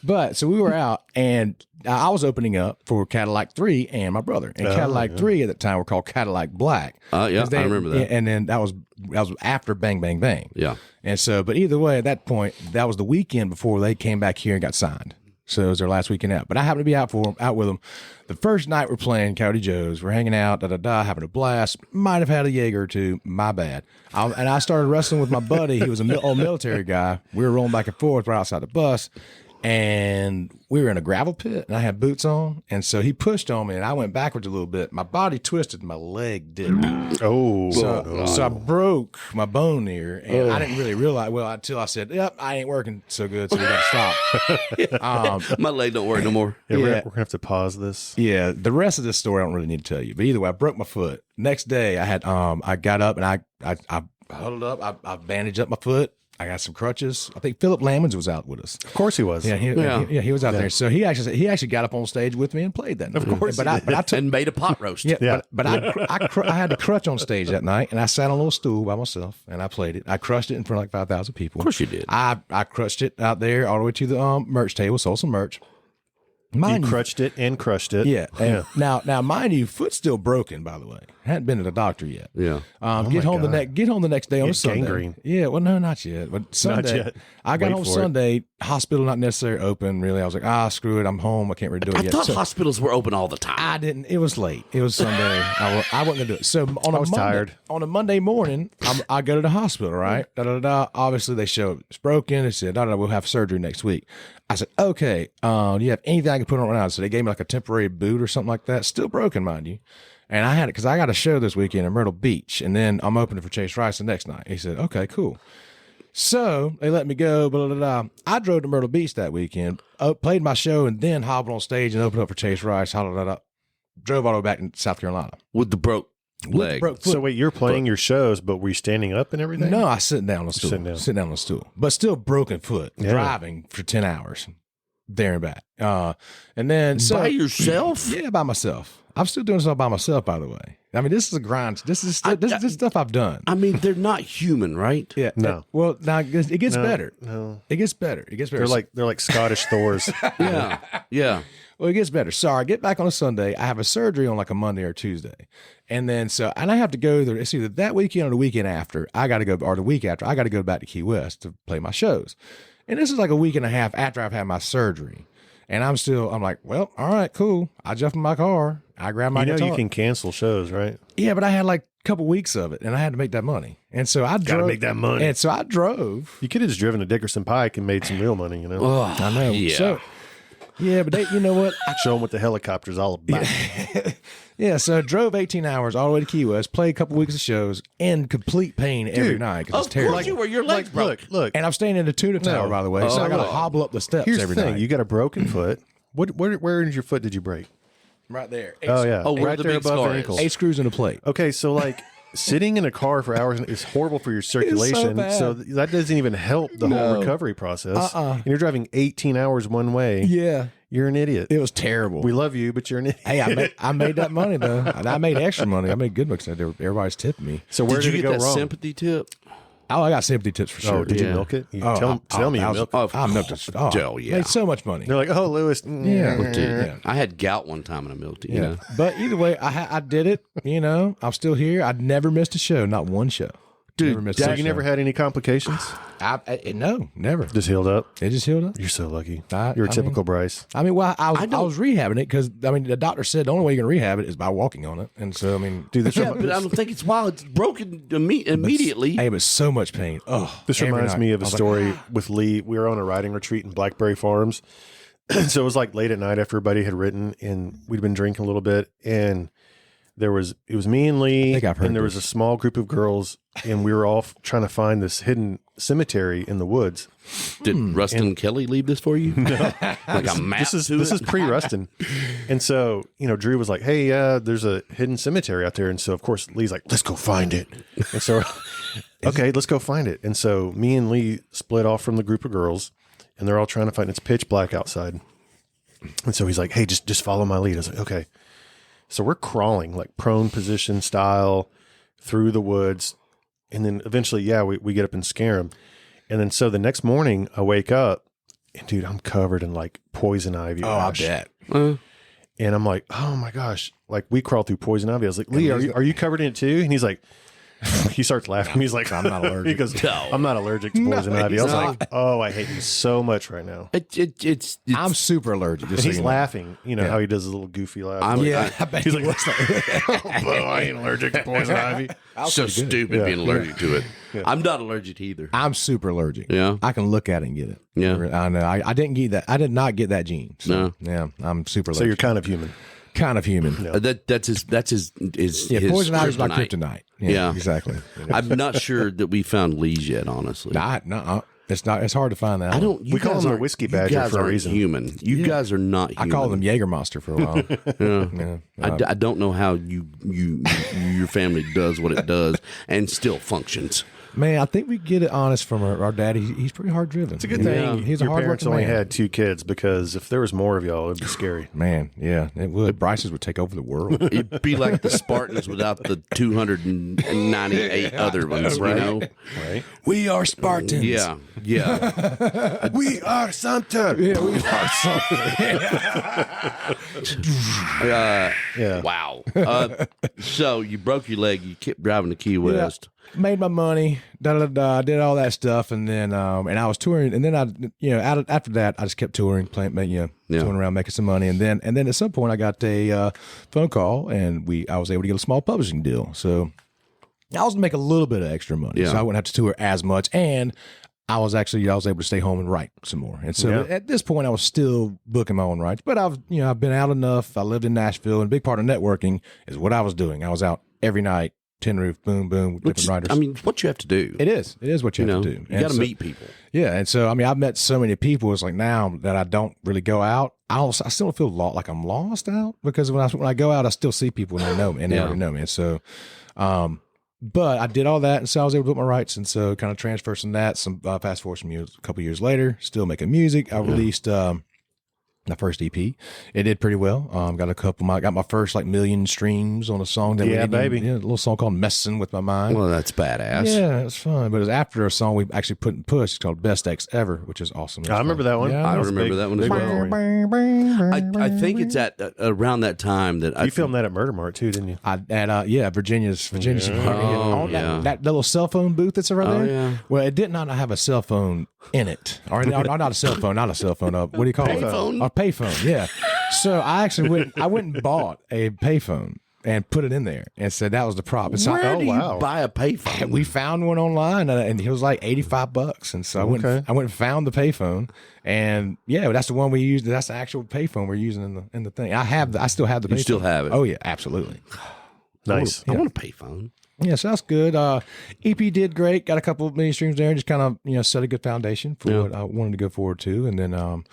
But so we were out, and I was opening up for Cadillac 3 and my brother. And Cadillac 3 at the time were called Cadillac Black. Yeah, I remember that. And then that was after Bang Bang Bang. Yeah. And so, but either way, at that point, that was the weekend before they came back here and got signed. So it was their last weekend out. But I happened to be out with them. The first night we're playing Coyote Joe's. We're hanging out, having a blast. Might have had a Jaeger or two. My bad. And I started wrestling with my buddy. He was an old military guy. We were rolling back and forth right outside the bus. And we were in a gravel pit, and I had boots on. And so he pushed on me, and I went backwards a little bit. My body twisted, and my leg didn't. Oh. So I broke my bone here, and I didn't really realize, until I said, yep, I ain't working so good, so we got to stop. My leg don't work no more. Yeah, we're going to have to pause this. Yeah, the rest of this story I don't really need to tell you. But either way, I broke my foot. Next day, I had I got up, and I huddled up. I bandaged up my foot. I got some crutches. I think Philip Lamons was out with us. Of course he was. Yeah, he was out there. So he actually got up on stage with me and played that night. Of course, but I took and made a pot roast. Yeah. But I had the crutch on stage that night, and I sat on a little stool by myself, and I played it. I crushed it in front of like 5,000 people. Of course you did. I crushed it out there all the way to the merch table, sold some merch. You crushed it and crushed it. Yeah. And now, mind you, foot's still broken. By the way, hadn't been to the doctor yet. Yeah. Get home the next day on a Sunday. Gangrene. Yeah. Well, no, not yet. But Sunday, Not yet. I got Wait home for Sunday. Hospital not necessarily open. Really, I was like, screw it. I'm home. I can't really do it I yet. thought So hospitals were open all the time. I didn't. It was late. It was Sunday. I wasn't gonna do it. So I was tired. On a Monday morning, I go to the hospital. Right. Obviously, they show it's broken. They said, we'll have surgery next week. I said, okay. Do you have anything I can put on right now? So they gave me like a temporary boot or something like that. Still broken, mind you. And I had it because I got a show this weekend in Myrtle Beach, and then I'm opening for Chase Rice the next night. He said, okay, cool. So they let me go. Blah, blah, blah. I drove to Myrtle Beach that weekend, played my show, and then hobbled on stage and opened up for Chase Rice. Drove all the way back in South Carolina With the broke leg. broke foot. So wait, you're playing your shows, but were you standing up and everything? No, I was sitting down on a stool. Sitting down. On a stool. But still broken foot, driving for 10 hours there and back. And then By yourself? Yeah, by myself. I'm still doing this all by myself, by the way. I mean, this is a grind. This is stuff I've done. I mean, they're not human, right? Yeah. No. Well, now it gets better. No. It gets better. It gets better. They're like Scottish Thors. Yeah. Yeah. Well, it gets better. So I get back on a Sunday. I have a surgery on like a Monday or Tuesday. And I have to go there. It's either that weekend or the weekend after. The week after, I got to go back to Key West to play my shows. And this is like a week and a half after I've had my surgery. And I'm like, well, all right, cool. I jump in my car. I grab my guitar. You can cancel shows, right? Yeah, but I had like a couple weeks of it, and I had to make that money. And so I drove. Gotta make that money. And so I drove. You could have just driven to Dickerson Pike and made some real money, you know? Oh, I know. Yeah. So, yeah, but you know what? Show them what the helicopter's all about. Yeah, so I drove 18 hours all the way to Key West, played a couple weeks of shows, in complete pain every night because it's terrible. Of course you were. Your legs broke. Look. And I'm staying in the Tuna Tower, by the way, so I got to hobble up the steps Here's every the thing. night. You got a broken foot. Where in your foot did you break? Right there. Oh, yeah. Oh, where right the there big above scar the is. ankles. 8 screws in a plate. Okay, so like sitting in a car for hours is horrible for your circulation. bad. So that doesn't even help the whole recovery process. And you're driving 18 hours one way. Yeah. You're an idiot. It was terrible. We love you, but you're an idiot. Hey, I made that money, though. I made extra money. I made good money because everybody's tipping me. So where Did you it get go that wrong? sympathy tip? Oh, I got sympathy tips for sure. Oh, did you Yeah. milk it? Tell me you milked it. I milked it. Oh, Hell yeah. Made so much money. They're like, oh, Lewis. Yeah. Dude, I had gout one time and I milked it. You know? But either way, I did it. You know, I'm still here. I never missed a show, not one show. Dude, never missed So a you show. never had any complications? No, never. Just healed up? It just healed up. You're so lucky. I You're a typical mean- Bryce. I mean, well, I was rehabbing it because the doctor said the only way you can rehab it is by walking on it, and so I mean, Dude, this Yeah, but I don't think it's while it's broken immediately. hey, it was so much pain. Oh, This every reminds night. me of I a was like, story with Lee. We were on a riding retreat in Blackberry Farms. So it was like late at night after everybody had written and we'd been drinking a little bit. And it was me and Lee, think I've heard and there was a small group of girls, and we were all trying to find this hidden cemetery in the woods. Did Rustin Kelly leave this for you? No. Like a map. This is pre-Rustin. And so, Drew was like, hey, there's a hidden cemetery out there. And so, of course, Lee's like, let's go find it. And so, okay, let's go find it. And so me and Lee split off from the group of girls, and they're all trying to find it. It's pitch black outside. And so he's like, hey, just follow my lead. I was like, okay. So we're crawling, like prone position style, through the woods. And then eventually, we get up and scare him. And then so the next morning I wake up dude, I'm covered in like poison ivy. Oh, I ash. bet. And I'm like, oh my gosh. Like we crawled through poison ivy. I was like, Lee, are you covered in it too? And he's like, he starts laughing. He's like, I'm not allergic. He goes, I'm not allergic to poison ivy. I was like, oh, I hate you so much right now. It's I'm super allergic. And he's laughing. You know how he does his little goofy laugh. I bet he's like, I ain't allergic to poison ivy. so stupid being allergic to it. Yeah. I'm not allergic either. I'm super allergic. Yeah, I can look at it and get it. Yeah, I know. I didn't get that. I did not get that gene. So, no. Yeah, I'm super allergic. So you're kind of human. Kind of human. No. That's his poison ivy is my kryptonite. Yeah, exactly. I'm not sure that we found Lee's yet, honestly. No, it's not. It's hard to find that. We call him a whiskey badger for a reason. Human. You guys are not human. I called him Jägermeister for a while. I don't know how your family does what it does and still functions. Man, I think we get it honest from our daddy. He's pretty hard driven. It's a good thing. He's a your hard parents working only man. had 2 kids, because if there was more of y'all, it'd be scary. Man, yeah, it would. Brice's would take over the world. It'd be like the Spartans without the 298 other ones, right? You know? Right? We are Spartans. Yeah. We are Sumter. Yeah, we are Yeah. Wow. So you broke your leg. You kept driving to Key West. Made my money, did all that stuff, and then and I was touring, and then after that I just kept touring, playing, touring around, making some money, and then at some point I got a phone call, and I was able to get a small publishing deal, so I was making a little bit of extra money, so I wouldn't have to tour as much, and I was able to stay home and write some more, and so at this point I was still booking my own rights, but I've been out enough. I lived in Nashville, and a big part of networking is what I was doing. I was out every night. Tin roof, boom, boom, with different writers. I mean, what you have to do. It is what you have to do. You got to meet people. Yeah, and so I mean, I've met so many people. It's like now that I don't really go out, I still don't feel like I'm lost out, because when I go out, I still see people and they know me and they already know me. And so, but I did all that, and so I was able to put my rights, and so kind of transfer some that. Fast forward some years, a couple years later, still making music. I released my first EP. It did pretty well. Got my first like million streams on a song that a little song called "Messing with My Mind." Well, that's badass. Yeah, it's fun. But it was after a song we actually put in push. It's called "Best Ex Ever," which is awesome. I remember that one. Yeah, I remember that one as well. I think it's at around that time that you filmed that at Murder Mart too, didn't you? Virginia's. Oh, that little cell phone booth that's right there. Yeah. Well, it did not have a cell phone in it, or not a cell phone. What do you call it? A payphone. Yeah. So I actually went and bought a payphone and put it in there and said that was the prop. It's Where do you buy a payphone? We found one online, and it was like $85. And so I went and found the payphone, and that's the one we used. That's the actual payphone we're using in the thing. I still have the payphone. You still have it? Oh yeah, absolutely. Nice. I want a payphone. Yeah, so that's good. EP did great. Got a couple of million streams there, and just kind of set a good foundation for what I wanted to go forward to. And then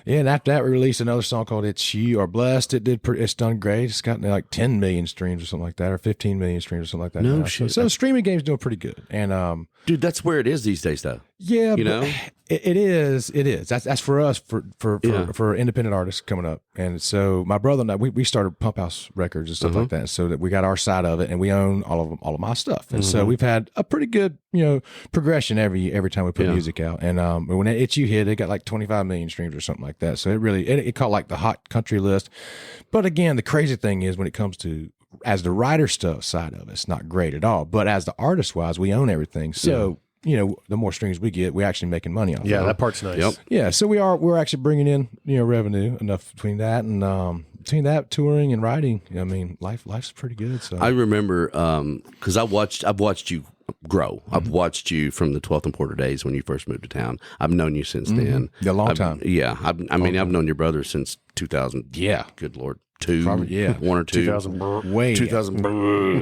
and after that, we released another song called "It's You Are Blessed." It's done great. It's got like 10 million streams or something like that, or 15 million streams or something like that. No now. shit. So the streaming game's doing pretty good. And dude, that's where it is these days, though. Yeah, know, it is. That's for us for independent artists coming up. And so my brother and I, we started Pump House Records and stuff like that, so that we got our side of it, and we own all of my stuff. And so we've had a pretty good progression every time we put music out. And when It's You hit, it got like 25 million streams or something like that. So it really it caught like the hot country list. But again, the crazy thing is when it comes to as the writer stuff side of it's not great at all. But as the artist wise, we own everything. So the more streams we get, we're actually making money off. Yeah, that part's nice. Yep. Yeah, so we're actually bringing in revenue enough between that and between that touring and writing. I mean, life's pretty good. So I remember because I've watched you grow. I've watched you from the 12th and Porter days when you first moved to town. I've known you since then. Yeah, a long time. Yeah, I've known your brother since 2000. Yeah, good Lord, 2, probably, 1 or 2, 2000, way 2000.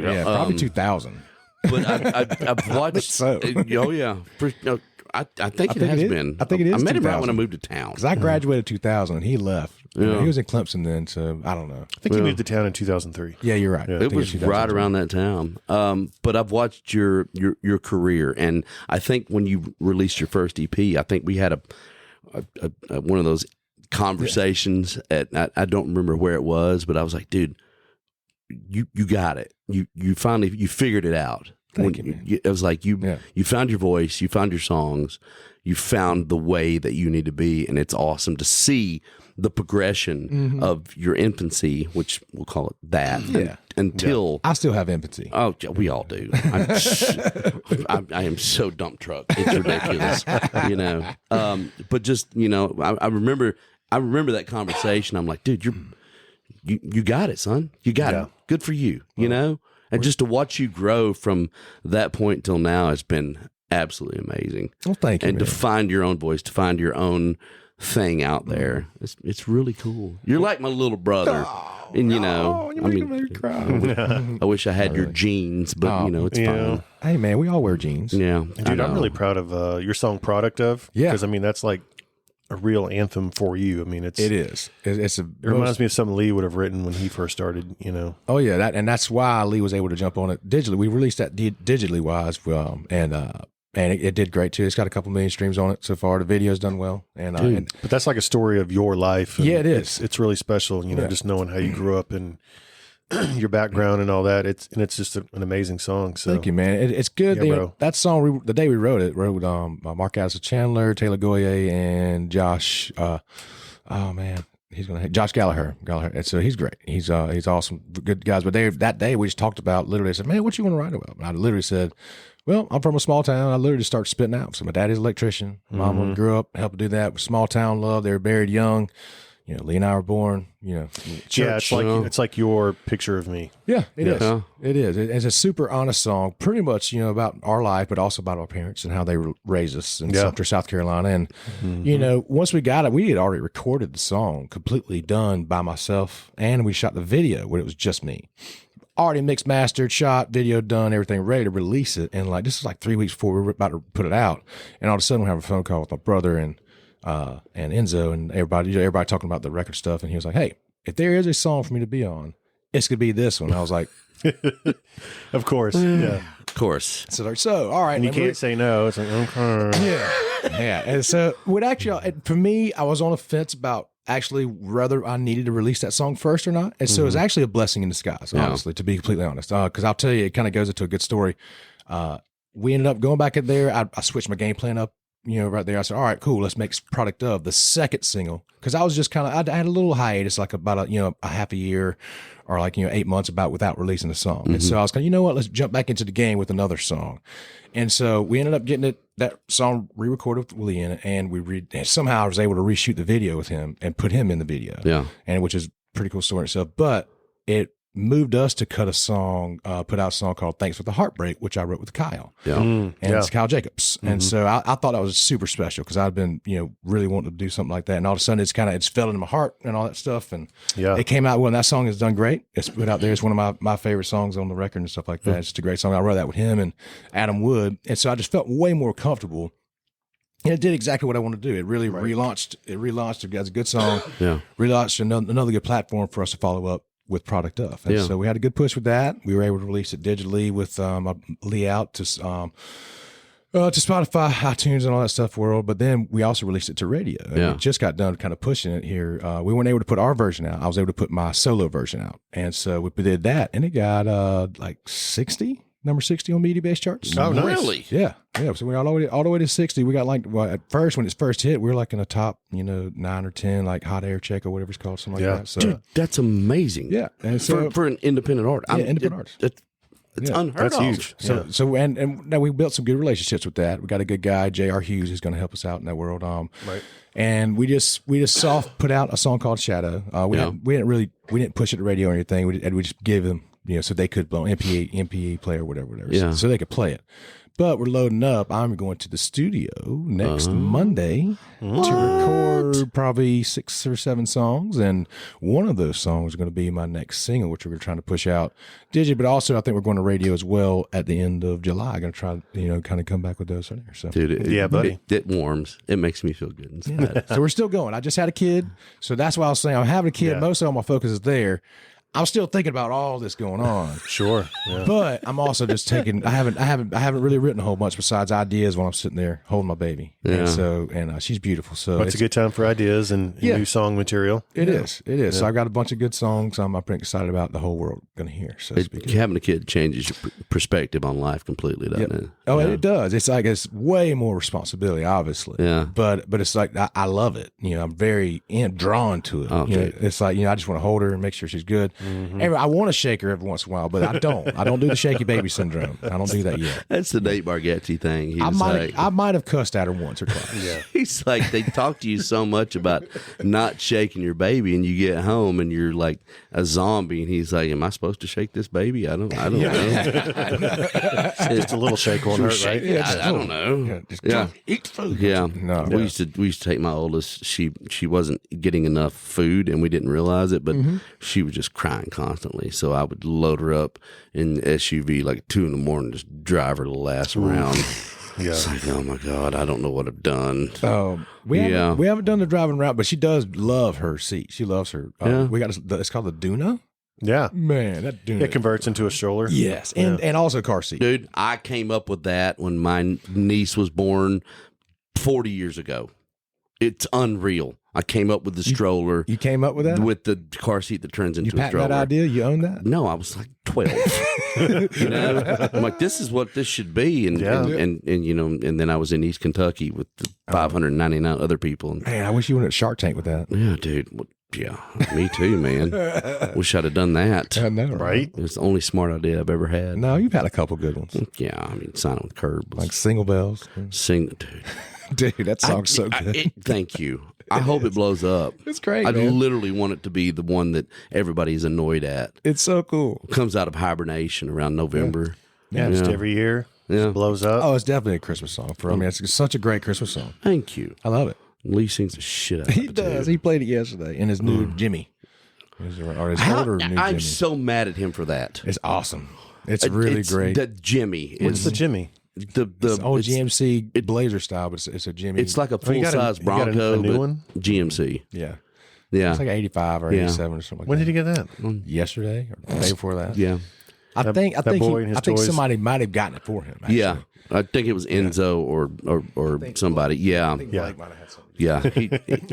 Yeah, probably 2000. But I've watched. So. Oh yeah, I think it has been. I think it is. I met him right 2000. when I moved to town. Because I graduated 2000 and he left. Yeah. He was in Clemson then, so I don't know. I think he moved to town in 2003. Yeah, you're right. It was right around that time. But I've watched your career, and I think when you released your first EP, I think we had a one of those conversations at I don't remember where it was, but I was like, dude, you got it. You finally figured it out. Thank you. It was like you found your voice, you found your songs, you found the way that you need to be, and it's awesome to see the progression of your infancy, which we'll call it that, until I still have empathy. Oh, we all do. I am so dump truck. It's ridiculous, you know. But just, you know, I remember that conversation. I'm like, dude, you got it, son. You got it. Good for you. You know, and just to watch you grow from that point till now has been absolutely amazing. Well, thank you. And man. to find your own voice, to find your own thing out there, it's really cool. You're like my little brother. And you know, you're making me cry. I wish I had your genes, but you know, it's fine. Hey man, we all wear jeans. Yeah, dude, I'm really proud of your song "Product of." Yeah, because I mean that's like a real anthem for you. I mean, it reminds me of something Lee would have written when he first started. You know. Oh yeah, that's why Lee was able to jump on it digitally. We released that digitally wise, and it did great too. It's got a couple million streams on it so far. The video's done well, and but that's like a story of your life. Yeah, it is. It's really special. You know, just knowing how you grew up and your background and all that. It's just an amazing song. So thank you, man. It's good. Yeah, bro. That song, the day we wrote it, Mark Addison Chandler, Taylor Goyer, and Josh. Josh Gallagher. And so he's great. He's awesome, good guys. But that day we just talked about. Literally, I said, "Man, what you want to write about?" And I literally said, "Well, I'm from a small town." I literally just started spitting out. So my daddy's an electrician. Mama grew up, helped do that with small town love. They were buried young. You know, Lee and I were born. You know, church, it's like your picture of me. Yeah, it is. It is. It's a super honest song, pretty much, you know, about our life, but also about our parents and how they raised us in Sumter, South Carolina. And, you know, once we got it, we had already recorded the song completely done by myself, and we shot the video where it was just me. Already mixed, mastered, shot, video done, everything ready to release it. And like, this is like 3 weeks before we were about to put it out. And all of a sudden we have a phone call with my brother and Enzo and everybody talking about the record stuff. And he was like, "Hey, if there is a song for me to be on, it's going to be this one." I was like, of course. Yeah. Of course. So all right. And you can't say no. It's like, okay. Yeah. And so for me, I was on a fence about actually whether I needed to release that song first or not. And so it was actually a blessing in disguise, honestly, to be completely honest. Because I'll tell you, it kind of goes into a good story. We ended up going back in there. I switched my game plan up. You know, right there, I said, "All right, cool. Let's make Product of the second single." Because I was just kind of, I had a little hiatus, like about a half a year or 8 months without releasing a song. And so I was kind of, you know what, let's jump back into the game with another song. And so we ended up getting that song re-recorded with Willie in it, and somehow I was able to reshoot the video with him and put him in the video. Yeah, and which is a pretty cool story in itself. But it moved us to put out a song called "Thanks for the Heartbreak," which I wrote with Kyle. It's Kyle Jacobs. And so I thought that was super special because I'd been, really wanting to do something like that. And all of a sudden it's fell into my heart and all that stuff. And it came out that song has done great. It's put out there. It's one of my favorite songs on the record and stuff like that. It's just a great song. I wrote that with him and Adam Wood. And so I just felt way more comfortable. And it did exactly what I wanted to do. It really relaunched. It relaunched. It was a good song. Relaunched another good platform for us to follow up with Product of. And so we had a good push with that. We were able to release it digitally with Lee out to Spotify, iTunes, and all that stuff world. But then we also released it to radio. And we just got done kind of pushing it here. We weren't able to put our version out. I was able to put my solo version out. And so we did that. And it got number 60 on media based charts. Oh, nice. Really? Yeah. So we got all the way to 60. We got at first, when it's first hit, we were in the top, 9 or 10, like Hot Air Check or whatever it's called, something like that. So, dude, that's amazing. Yeah. And so, for an independent artist. Independent artist. It's unheard that's of. Huge. So and now we built some good relationships with that. We got a good guy, J.R. Hughes, who's going to help us out in that world. And we just soft put out a song called Shadow. We didn't push it to radio or anything. We just gave them, so they could blow MPE player, whatever. So they could play it. But we're loading up. I'm going to the studio next Monday to record probably 6 or 7 songs. And one of those songs is going to be my next single, which we're trying to push out digit. But also, I think we're going to radio as well at the end of July. I'm going to try, kind of come back with those in there. So, dude, buddy. It warms. It makes me feel good inside. So we're still going. I just had a kid. So that's why I was saying I'm having a kid. Most of all my focus is there. I'm still thinking about all this going on. Sure. Yeah. But I'm also just taking. I haven't really written a whole bunch besides ideas when I'm sitting there holding my baby. Yeah. And she's beautiful. So It's a good time for ideas and new song material. It is. So I've got a bunch of good songs I'm pretty excited about the whole world going to hear. So to speak. Having a kid changes your perspective on life completely, doesn't it? Oh, it does. It's like it's way more responsibility, obviously. Yeah. But it's like I love it. I'm very drawn to it. Okay. It's like I just want to hold her and make sure she's good. I want to shake her every once in a while, but I don't. I don't do the shaky baby syndrome. I don't do that yet. That's the Nate Bargatze thing. He was I might have cussed at her once or twice. Yeah. He's like, they talk to you so much about not shaking your baby, and you get home and you're like a zombie, and he's like, "Am I supposed to shake this baby? I don't know." Just a little shake on her, right? I don't know. Eat food. Yeah. No. We used to take my oldest. She wasn't getting enough food, and we didn't realize it, but she was just crying constantly. So I would load her up in SUV like 2 a.m, just drive her the last round. Yeah. It's like, oh my God, I don't know what I've done. We haven't done the driving route, but she does love her seat. She loves her. We got it's called the Duna. Yeah. Man, that Duna. It converts into a stroller. Yes, and also car seat. Dude, I came up with that when my niece was born 40 years ago. It's unreal. I came up with the stroller. You came up with that? With the car seat that turns into a stroller. That idea? You own that? No, I was like 12. I'm like, this is what this should be. And then I was in East Kentucky with the 599 other people. And, man, I wish you went at Shark Tank with that. Yeah, dude. Yeah, me too, man. Wish I'd have done that. I know, right? It's the only smart idea I've ever had. No, you've had a couple good ones. Yeah, I mean, signing with Curb. Like Single Bells. Dude. Dude, that song's so good. Thank you. I hope it blows up. It's great, I man. literally want it to be the one that everybody's annoyed at. It's so cool. Comes out of hibernation around November. Yeah, just every year. Yeah. Just blows up. Oh, it's definitely a Christmas song for me. It's such a great Christmas song. Thank you. I love it. Lee sings the shit out of He it. does. Too. He played it yesterday in his new Jimmy. Or his older new Jimmy. I'm so mad at him for that. It's awesome. It's really great. The Jimmy. What's the Jimmy? The old GMC Blazer style, but it's a Jimmy. It's like a full size Bronco, a new but one? GMC. Yeah. Yeah. It's like 85 or 87 or something like When that. did you get that? Yesterday or the day before that? Yeah. I think boy and his toys? somebody might have gotten it for him. Actually. Yeah. I think it was Enzo or somebody. Yeah. Blake might have had something. Yeah.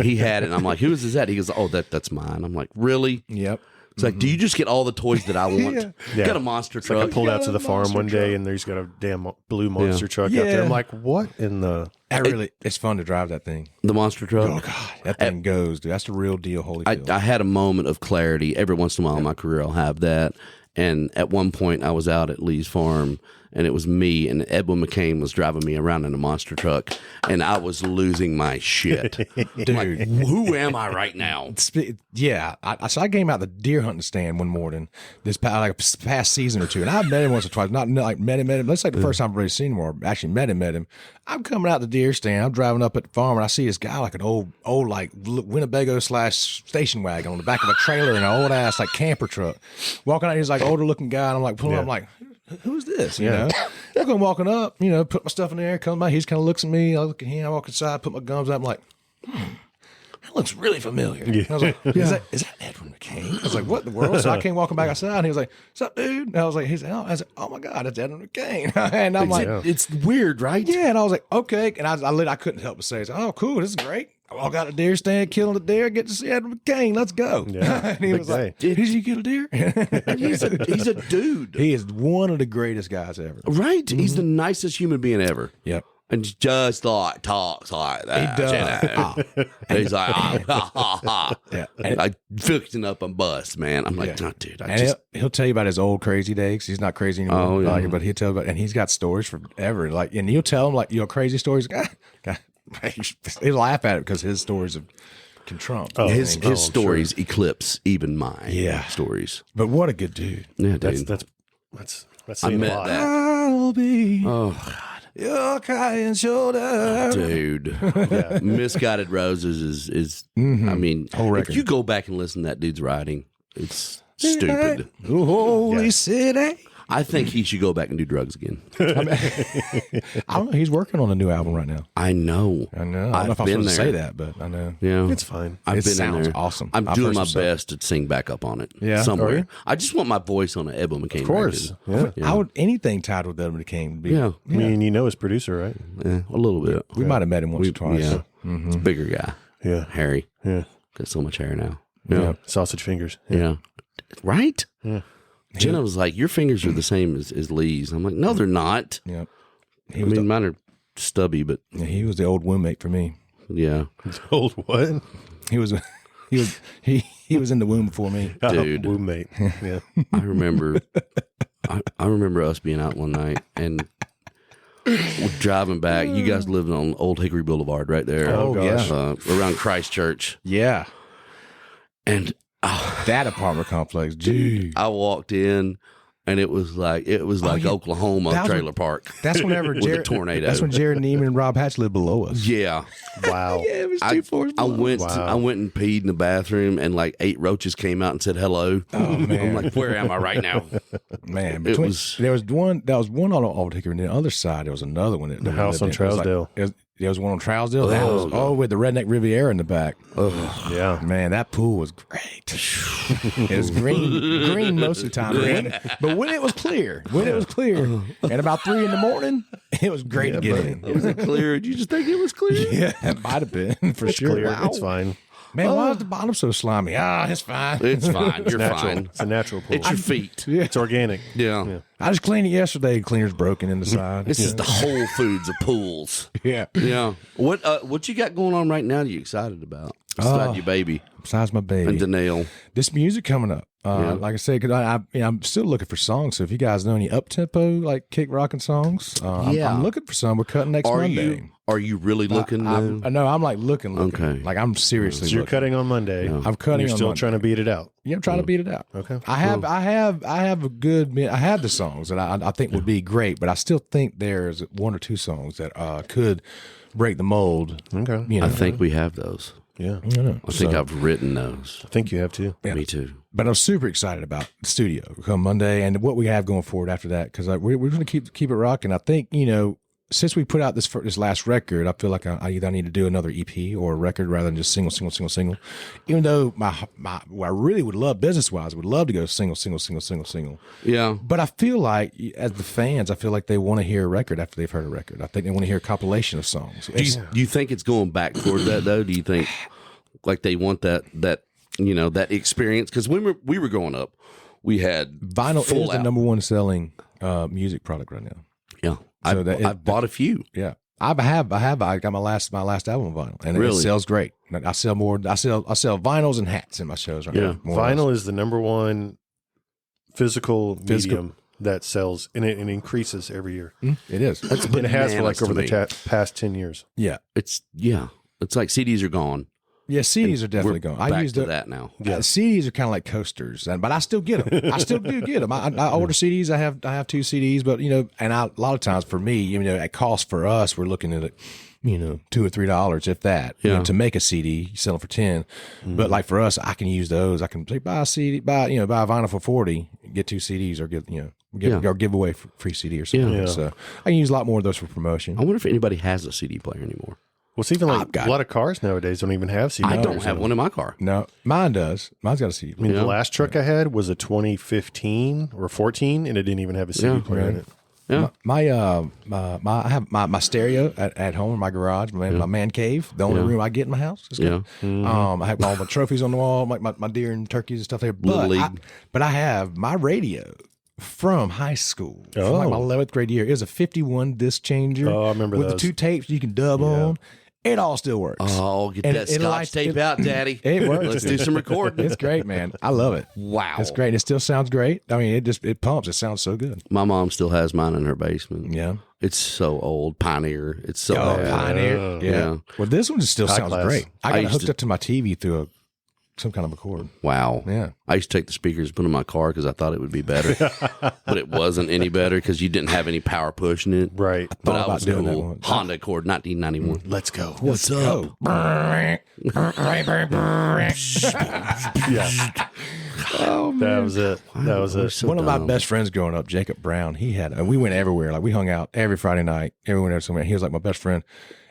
He had it. And I'm like, whose is that? He goes, oh, that's mine. I'm like, really? Yep. It's like, do you just get all the toys that I want? Yeah. Got a monster Like truck. I pulled out to the farm one day and there's got a damn blue monster truck out there. Yeah. I'm like, what in the... It's fun to drive that thing. The monster truck. Oh God, that thing goes, dude. That's the real deal. Holyfield. I had a moment of clarity. Every once in a while in my career, I'll have that. And at one point, I was out at Lee's farm, and it was me, and Edwin McCain was driving me around in a monster truck, and I was losing my shit. Dude, like, who am I right now? Yeah, so I came out the deer hunting stand one morning this past season or two, and I met him once or twice. Not like met him. That's like the first time I've really seen him or actually met him. I'm coming out the deer stand. I'm driving up at the farm, and I see this guy like an old like Winnebago / station wagon on the back of a trailer and an old ass like camper truck walking out. He's like older looking guy, and I'm like pulling up, I'm like, who's this? You know, I'm going walking up, put my stuff in the air, comes by. He's kind of looks at me. I look at him. I walk inside, put my gums up. I'm like, that looks really familiar. Yeah. I was like, is that Edwin McCain? I was like, what in the world? So I came walking back outside, and he was like, what's up, dude? And I was like, I was like, oh my God, it's Edwin McCain. And I'm like, It's weird, right? yeah. And I was like, okay. And I couldn't help but say, oh, cool, this is great. I walk out the deer stand, killing the deer, get to see Edwin McCain. Let's go. Yeah. And he was like, did you kill a deer? He's a dude. He is one of the greatest guys ever. Right? He's the nicest human being ever. Yep. And just like talks like that. He does. You know? He's like, ha, ha, ha. Yeah. Like fixing up a bus, man. I'm like, no, dude. He'll tell you about his old crazy days. He's not crazy anymore. Oh, yeah. But he'll tell about, and he's got stories forever. Like, and you'll tell him like crazy stories. He'll laugh at it because his stories can trump. His stories eclipse even my stories. But what a good dude. Yeah, dude. That's I saying a met lot. that. I'll be Oh, God. your crying shoulder. Dude. Misguided Roses is I mean, Whole if record. you go back and listen to that dude's writing, it's stupid. The holy city. I think he should go back and do drugs again. I don't know. He's working on a new album right now. I know. I don't know if I'm supposed to say that, but I know. Yeah, It's fine. I've been in there. Awesome. I'm doing my best to sing back up on it. Yeah? somewhere. Are you? I just want my voice on an Edwin McCain. Of course. record. Yeah. I would anything tied with Edwin McCain would be. Yeah. I mean, you know his producer, right? Yeah, a little bit. We might have met him once or twice. Yeah, it's a bigger guy. Yeah. Harry. Yeah. Got so much hair now. Yeah. Sausage fingers. Yeah. Right? Yeah. Jenna was like, your fingers are the same as Lee's. I'm like, no, they're not. Yeah. I mean, mine are stubby, but Yeah, he was the old roommate for me. yeah. Old what? He was in the womb before me. Dude. Roommate. Yeah. I remember I remember us being out one night and we're driving back. You guys lived on Old Hickory Boulevard right there. Oh, gosh. Around Christchurch. Yeah. And That apartment complex. Gee. I walked in and it was like Oklahoma That was- trailer park. That's whenever With a Jerrod. tornado. That's when Jerrod Niemann and Rob Hatch lived below us. Yeah. Wow. Yeah, it was I 2 floors I below. went Wow. I went and peed in the bathroom and like 8 roaches came out and said hello. Oh man, I'm like, where am I right now? man. it was- There was one on Old Hickory, and the other side there was another one. The house on Trousdale. There was one on Trousdale. That was with the Redneck Riviera in the back. Yeah. Man, that pool was great. It was green most of the time. But when it was clear, and about 3 a.m, it was great to get in. Was it clear? Did you just think it was clear? Yeah, it might have been for sure. Clear. Wow. It's fine. Man, why is the bottom so slimy? It's fine. It's fine. You're Natural. fine. It's a natural pool. It's your feet. It's organic. Yeah. I just cleaned it yesterday. Cleaner's broken in the side. This is the Whole Foods of pools. Yeah. Yeah. What you got going on right now that you excited about? Besides your baby Besides my baby. and Danielle. This music coming up. Like I said, because I'm still looking for songs. So if you guys know any up tempo like kick rocking songs, I'm looking for some. We're cutting next Monday. Are you really looking? I'm like looking. Okay. Like I'm seriously. So you're looking. cutting on Monday. Yeah. I'm cutting. You're on still Monday. trying to beat it out. Yeah, I'm trying to beat it out. Okay. I have a good. I have the songs that I think would be great, but I still think there's 1 or 2 songs that could break the mold. Okay. You know, I think we have those. Yeah. I think I've written those. I think you have to. Yeah. Me too. But I'm super excited about the studio come Monday and what we have going forward after that because we're going to keep it rocking. I think since we put out this last record, I feel like I either need to do another EP or a record rather than just single. Even though what I really would love business wise, would love to go single. Yeah. But I feel like as the fans, I feel like they want to hear a record after they've heard a record. I think they want to hear a compilation of songs. Do you think it's going back toward that though? Do you think like they want that experience? Because when we were growing up, we had Vinyl full is the out- number one selling music product right now. Yeah. So I bought a few. Yeah, I got my last album on vinyl, and Really? it sells great. I sell more. I sell vinyls and hats in my shows right now. more or less. Vinyl is the number one physical medium that sells, and it increases every year. It is. That's And it has for like bananas over to the me. past 10 years. Yeah, It's like CDs are gone. yeah. CDs are definitely We're gone. I back use to that now. CDs are kind of like coasters, but I still get them. I still do get them. I order CDs. I have 2 CDs, but and a lot of times for me, at cost for us, we're looking at it. $2 or $3, if that, to make a CD, you sell them for 10. But like for us, I can use those. I can buy a CD, buy a vinyl for 40, get 2 CDs, or give away free CD or something. Yeah. So I can use a lot more of those for promotion. I wonder if anybody has a CD player anymore. Well, it's even I've like got a lot of cars nowadays don't even have CD. I don't players have in one them. in my car. No, mine does. Mine's got a CD. I mean, Yeah. the last truck I had was a 2015 or 14, and it didn't even have a CD player in it. Yeah. I have my stereo at home in my garage, my man cave, the only room I get in my house. It's good. I have all my trophies on the wall, like my deer and turkeys and stuff there. Little But League. I have my radio from high school, from Oh. like my 11th grade year. It was a 51 disc changer. Oh, I remember with those. the 2 tapes you can dub on. It all still works. Oh, get And that it Scotch lights- tape it- out, Daddy. It works. Let's do some recording. It's great, man. I love it. Wow. It's great. It still sounds great. I mean, it pumps. It sounds so good. My mom still has mine in her basement. Yeah. It's so old. Pioneer. It's so Oh, bad. Pioneer. Yeah. Yeah. Well, this one still High sounds class. great. I got I it used hooked to- up to my TV through some kind of a cord. Wow. Yeah. I used to take the speakers and put them in my car because I thought it would be better, but it wasn't any better because you didn't have any power pushing it. Right. But Thought I about was doing that cool. once. Honda Accord, 1991. Let's go. What's up? Yeah. Oh, man. That was it. That was it. So One of my dumb. best friends growing up, Jacob Brown, we went everywhere. Like we hung out every Friday night. Everyone there somewhere. He was like my best friend.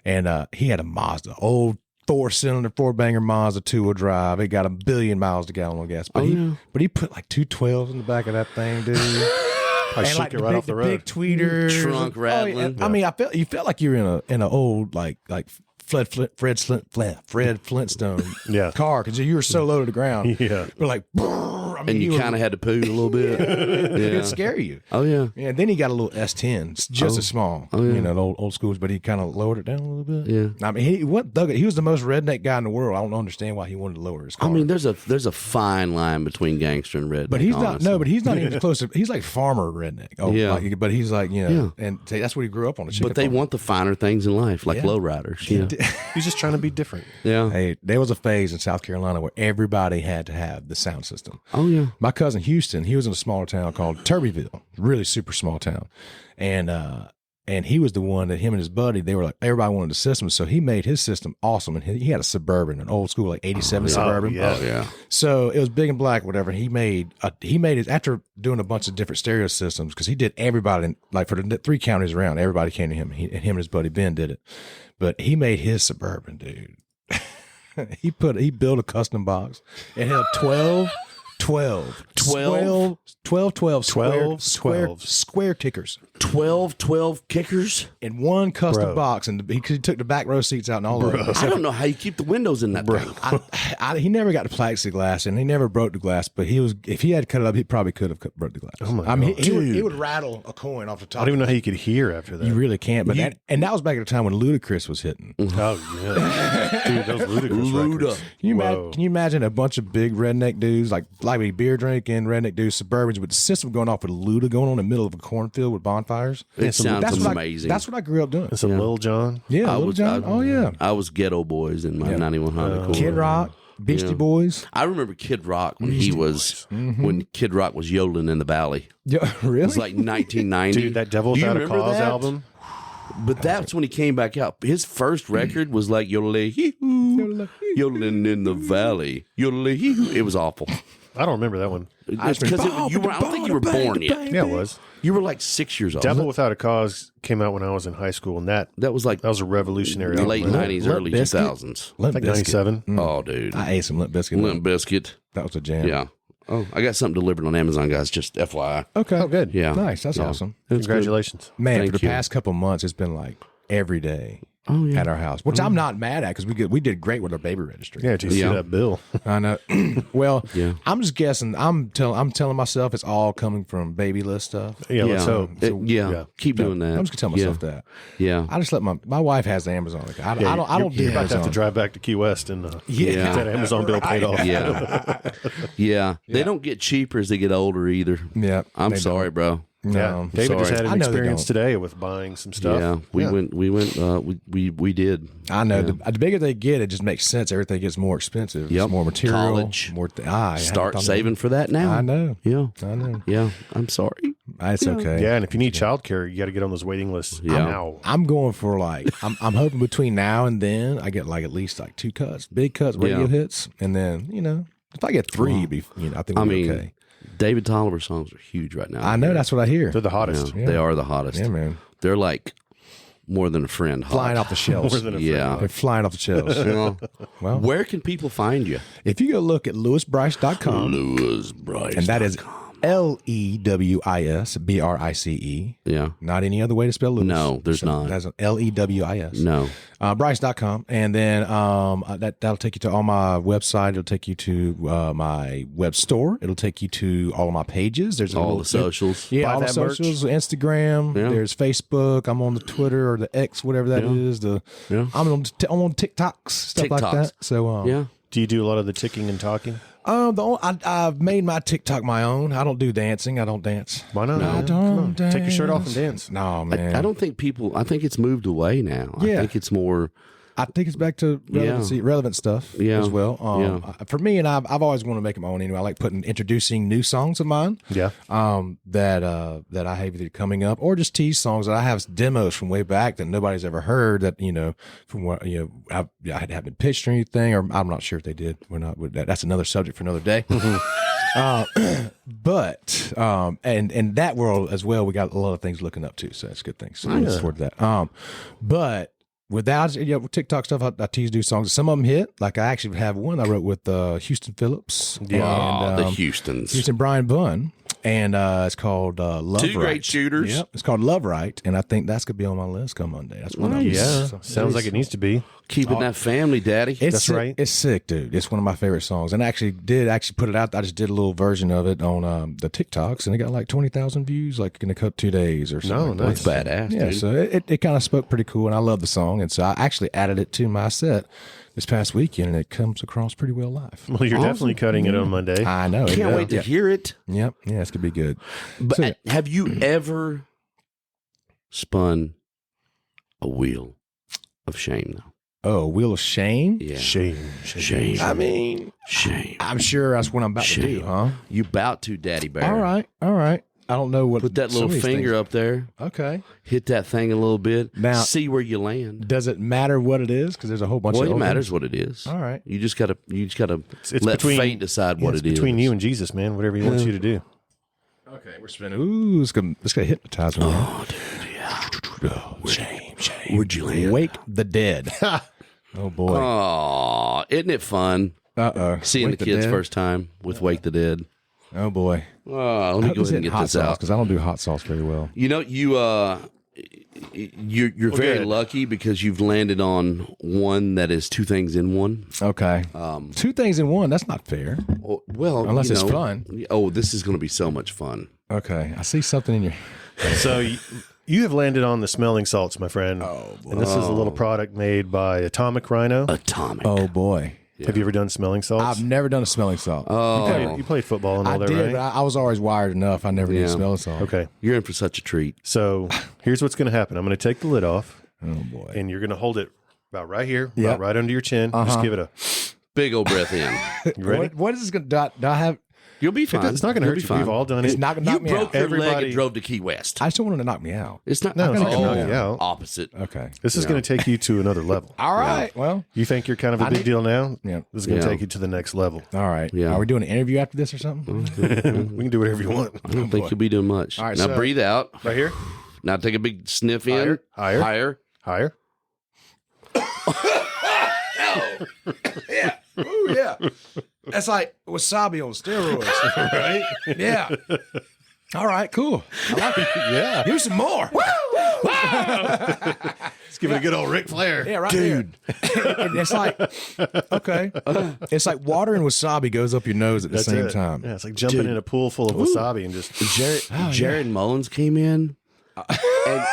And he had a Mazda, old 4-cylinder, 4-banger Mazda 2-wheel drive. It got 1 billion miles to gallon on gas. But he put like 212s in the back of that thing, dude. I shook like it right off the road. Big tweeters, Trunk rattling. I mean, you felt like you were in an old like Fred Flintstone car because you were so low to the ground. Yeah. But like, I mean, And you kind of had to poo a little bit. it would scare you. Oh, yeah. Yeah, then he got a little S10, just as small, you know, the old schools, but he kind of lowered it down a little bit. Yeah. I mean, he was the most redneck guy in the world. I don't understand why he wanted to lower his car. I mean, there's a fine line between gangster and redneck. but he's not. honestly. No, but he's not even as close to. He's like farmer redneck. Oh, Yeah. like, but he's like, you know, and that's what he grew up on. But they want the finer things in life, like Yeah. lowriders. Yeah. He's just trying to be different. Yeah. Hey, there was a phase in South Carolina where everybody had to have the sound system. Oh, yeah. My cousin Houston, he was in a smaller town called Turbyville, really super small town, and he was the one that him and his buddy, they were like, everybody wanted a system, so he made his system awesome, and he had a Suburban, an old school like '87 Suburban. yeah. Oh, yeah. So it was big and black, whatever. He made his after doing a bunch of different stereo systems because he did everybody like for the 3 counties around. Everybody came to him. And him and his buddy Ben did it, but he made his Suburban, dude. he built a custom box and had 12 square tickers 12 kickers. in one custom Bro. box, and he took the back row seats out and all of it. I don't know how you keep the windows in that thing. He never got the plexiglass, and he never broke the glass. But if he had cut it up, he probably could have broke the glass. Oh my I mean, God. he would rattle a coin off the top. I don't even know how you could hear after that. You really can't. But and that was back at the time when Ludacris was hitting. Oh yeah, dude, those Ludacris records. Can you imagine a bunch of big redneck dudes like beer drinking redneck dudes, Suburbans with the system going off with Luda going on in the middle of a cornfield with bonfires? It sounds That's what amazing. that's what I grew up doing. Some Lil Jon. Yeah, Little John. Oh yeah, I was Ghetto Boys in my 91 Honda Accord. Kid Rock, Beastie Boys. I remember Kid Rock when when Kid Rock was yodeling in the valley. Yeah, really? It was like 1990. Dude, that Devil Do you Without a remember Cause that? album. But that's when he came back out. His first record was like yodeling in the valley. Yodeling. It was awful. I don't remember that one. It's because I don't think you were born yet. Yeah, it was. You were like 6 years old. Devil Without a Cause came out when I was in high school, and that That was was a revolutionary late album. 90s, Limp early Bizkit? 2000s. Limp Like Bizkit. 97. Oh, dude. I ate some Limp Bizkit. Limp Biscuit. That was a jam. Yeah. Oh, I got something delivered on Amazon, guys. Just FYI. Okay. Oh, good. Yeah. Nice. That's Yeah. awesome. It's good. Congratulations. Man, Thank for the you. past couple months, it's been like every day Oh, yeah. at our house, which I'm not mad at because we did great with our baby registry. Yeah, did you see Yeah. that bill? I know. Well, Yeah. I'm just guessing. I'm telling myself it's all coming from baby list stuff. Yeah, let's hope. Yeah. Keep doing that. I'm just gonna tell myself that. Yeah. I just let my wife has the Amazon account. I don't do You're about to have Amazon. to drive back to Key West and Yeah. get that Amazon bill paid off. Yeah. Yeah. They don't get cheaper as they get older either. Yeah, I'm they sorry, bro. don't. Yeah, No. David just sorry. had I an know they experience don't. today with buying some stuff. Yeah. We went, we did. I know. The bigger they get, it just makes sense. Everything gets more expensive. Yep. It's more material. College. More. Start saving for that now. I know. Yeah. I know. Yeah. I'm sorry. It's okay. Yeah, and if you need childcare, you got to get on those waiting lists Yeah. now. I'm going for I'm hoping between now and then I get like at least like 2 cuts, big cuts, radio Yeah. hits, and then if I get 3, it'd be I think we'll be okay. David Tolliver songs are huge right now. I know that's what I hear. They're the hottest. Yeah, They are the hottest. Yeah, man, They're like more than a friend. Hot. flying off the shelves. More than a Yeah. They're flying off the shelves. Well, where can people find you? If you go look at lewisbrice.com, Lewis Brice. and that is LEWIS BRICE. Yeah. Not any other way to spell Lewis. No, there's not. That's an LEWIS. No. Bryce.com. And then that'll take you to all my website. It'll take you to my web store. It'll take you to all of my pages. There's All the socials. Yeah, Buy all the that merch. socials, Instagram. Yeah. There's Facebook. I'm on the Twitter or the X, whatever that is. Yeah. I'm on TikToks, stuff like TikToks. that. So Yeah. Do you do a lot of the ticking and talking? I've made my TikTok my own. I don't do dancing. I don't dance. Why not? I man? don't Come on. Take your shirt off and dance. No, man. I don't think people, I think it's moved away now. Yeah. I think it's more, I think it's back to relevant stuff Yeah. as well. Yeah. For me, and I've always wanted to make it my own anyway. I like introducing new songs of mine. Yeah. That I have either coming up or just tease songs that I have demos from way back that nobody's ever heard. That from what I haven't pitched or anything, or I'm not sure if they did. We're not. That's another subject for another day. But in that world as well, we got a lot of things looking up to, so that's a good thing. So I look forward to that. But without TikTok stuff, I tease do songs. Some of them hit. Like I actually have one I wrote with Houston Phillips. Yeah, and, the Houstons. Houston Brian Bunn. And it's called Love Right. Two great shooters. Yep, it's called Love Right, and I think that's gonna be on my list come Monday. That's one of them. Yeah, sounds like it needs to be. Keeping that family, Daddy. That's sick. right. It's sick, dude. It's one of my favorite songs, and I actually put it out. I just did a little version of it on the TikToks, and it got like 20,000 views, like in a couple 2 days or something. No, nice. That's badass. Yeah, dude. so it kind of spoke pretty cool, and I love the song, and so I actually added it to my set this past weekend, and it comes across pretty well live. Well, you're definitely cutting it on Monday. I know. Can't wait to hear it. Yep. Yeah, it's gonna be good. But So, have you ever spun a wheel of shame, though? oh, Wheel of Shame. Yeah. Shame. I mean, Shame. I'm sure that's what I'm about to do, huh? You about to, Daddy Bear. All right. I don't know what. Put that some little of these finger things- up there. Okay. Hit that thing a little bit. Now- see where you land. Does it matter what it is? Because there's a whole bunch Well, of it old matters ones. what it is. All right. You just gotta It's let between- fate decide what It's it is. between you and Jesus, man. Whatever he wants you to do. Okay, we're spinning. Ooh, it's gonna hypnotize me. Oh, dude, yeah. Shame. Where'd you land? Wake the Dead. Oh boy. Oh, isn't it fun seeing Wake the kids Dead. first time with Wake the Dead? Oh boy. Oh, let me go ahead and get hot this sauce out. because I don't do hot sauce very well. You know, you're very good. lucky because you've landed on one that is two things in one. Okay. 2 things in one. That's not fair. Well, Unless you it's know, fun. Oh, this is going to be so much fun. Okay. I see something in your. So you have landed on the smelling salts, my friend. Oh, boy. And this is a little product made by Atomic Rhino. Atomic. Oh boy. Have you ever done smelling salts? I've never done a smelling salt. You played football and all I that, did, right? but I was always wired enough. I never did Yeah. a smelling salt. Okay. You're in for such a treat. So here's what's going to happen. I'm going to take the lid off, Oh boy. and you're going to hold it about right here, Yeah. about right under your chin. Just give it a. Big old breath in. You ready? What is this going to do? I have? You'll be fine. It's not going to You'll hurt be you. fine. We've all done It's it. not going to You knock me broke out. your leg Everybody- and drove to Key West. I just don't want it to knock me out. It's not. No, it's not gonna going to knock knock me you out. Opposite. Okay. This is going to take you to another level. All right. Well. You think you're kind of a big deal now? Yeah. This is going to Yeah. take you to the next level. All right. Yeah. Are we doing an interview after this or something? We can do whatever you want. I don't think you'll be doing much. All right, now so- breathe out. Right here? Now take a big sniff in. Higher. Higher. Higher. Yeah. Ooh, yeah. That's like wasabi on steroids. Right? Yeah. All right, cool. I like it. Yeah. Here's some more. Let's give it a good old Ric Flair. Yeah, right dude. It's like, okay. It's like water and wasabi goes up your nose at the same it. time. Yeah, it's like jumping in a pool full of wasabi and just. Jerrod Mullins came in and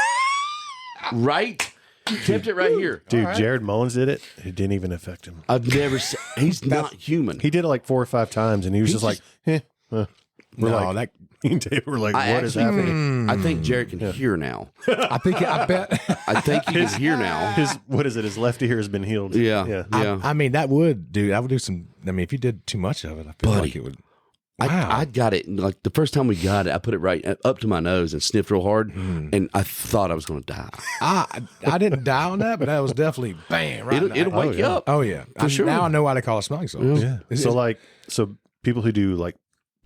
kept it right here. Dude, Jerrod Mullins did it. It didn't even affect him. I've never seen. He's not human. He did it like 4 or 5 times, and he was just like, we're No, like, me and Dave were like, what is actually- happening? I think Jerrod can hear now. I bet. I think he can hear now. His left ear has been healed. Yeah. Yeah. Yeah. I mean, that would do some. I mean, if you did too much of it, I feel Buddy. like it would. I got it. Like the first time we got it, I put it right up to my nose and sniffed real hard, and I thought I was going to die. I didn't die on that, but that was definitely bam. Right. It'll wake you up. Oh yeah, For sure. Now I know why they call it smelling salts. Yeah. So people who do like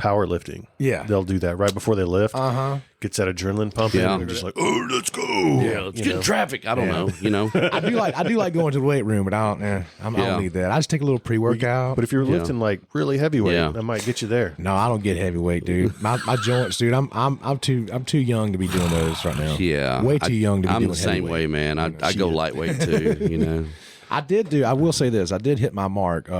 powerlifting, Yeah. they'll do that right before they lift. Gets that adrenaline pumping, Yeah. and they're just like, oh, let's go. Yeah, let's get in traffic. I don't know. You know. I do like going to the weight room, but I don't need that. I just take a little pre-workout. But if you're lifting like really heavyweight, Yeah. that might get you there. No, I don't get heavyweight, dude. My joints, dude. I'm too young to be doing those right now. Yeah, way too young to be I'm doing the same heavyweight. way, man. I go lightweight too. You know. I will say this. I did hit my mark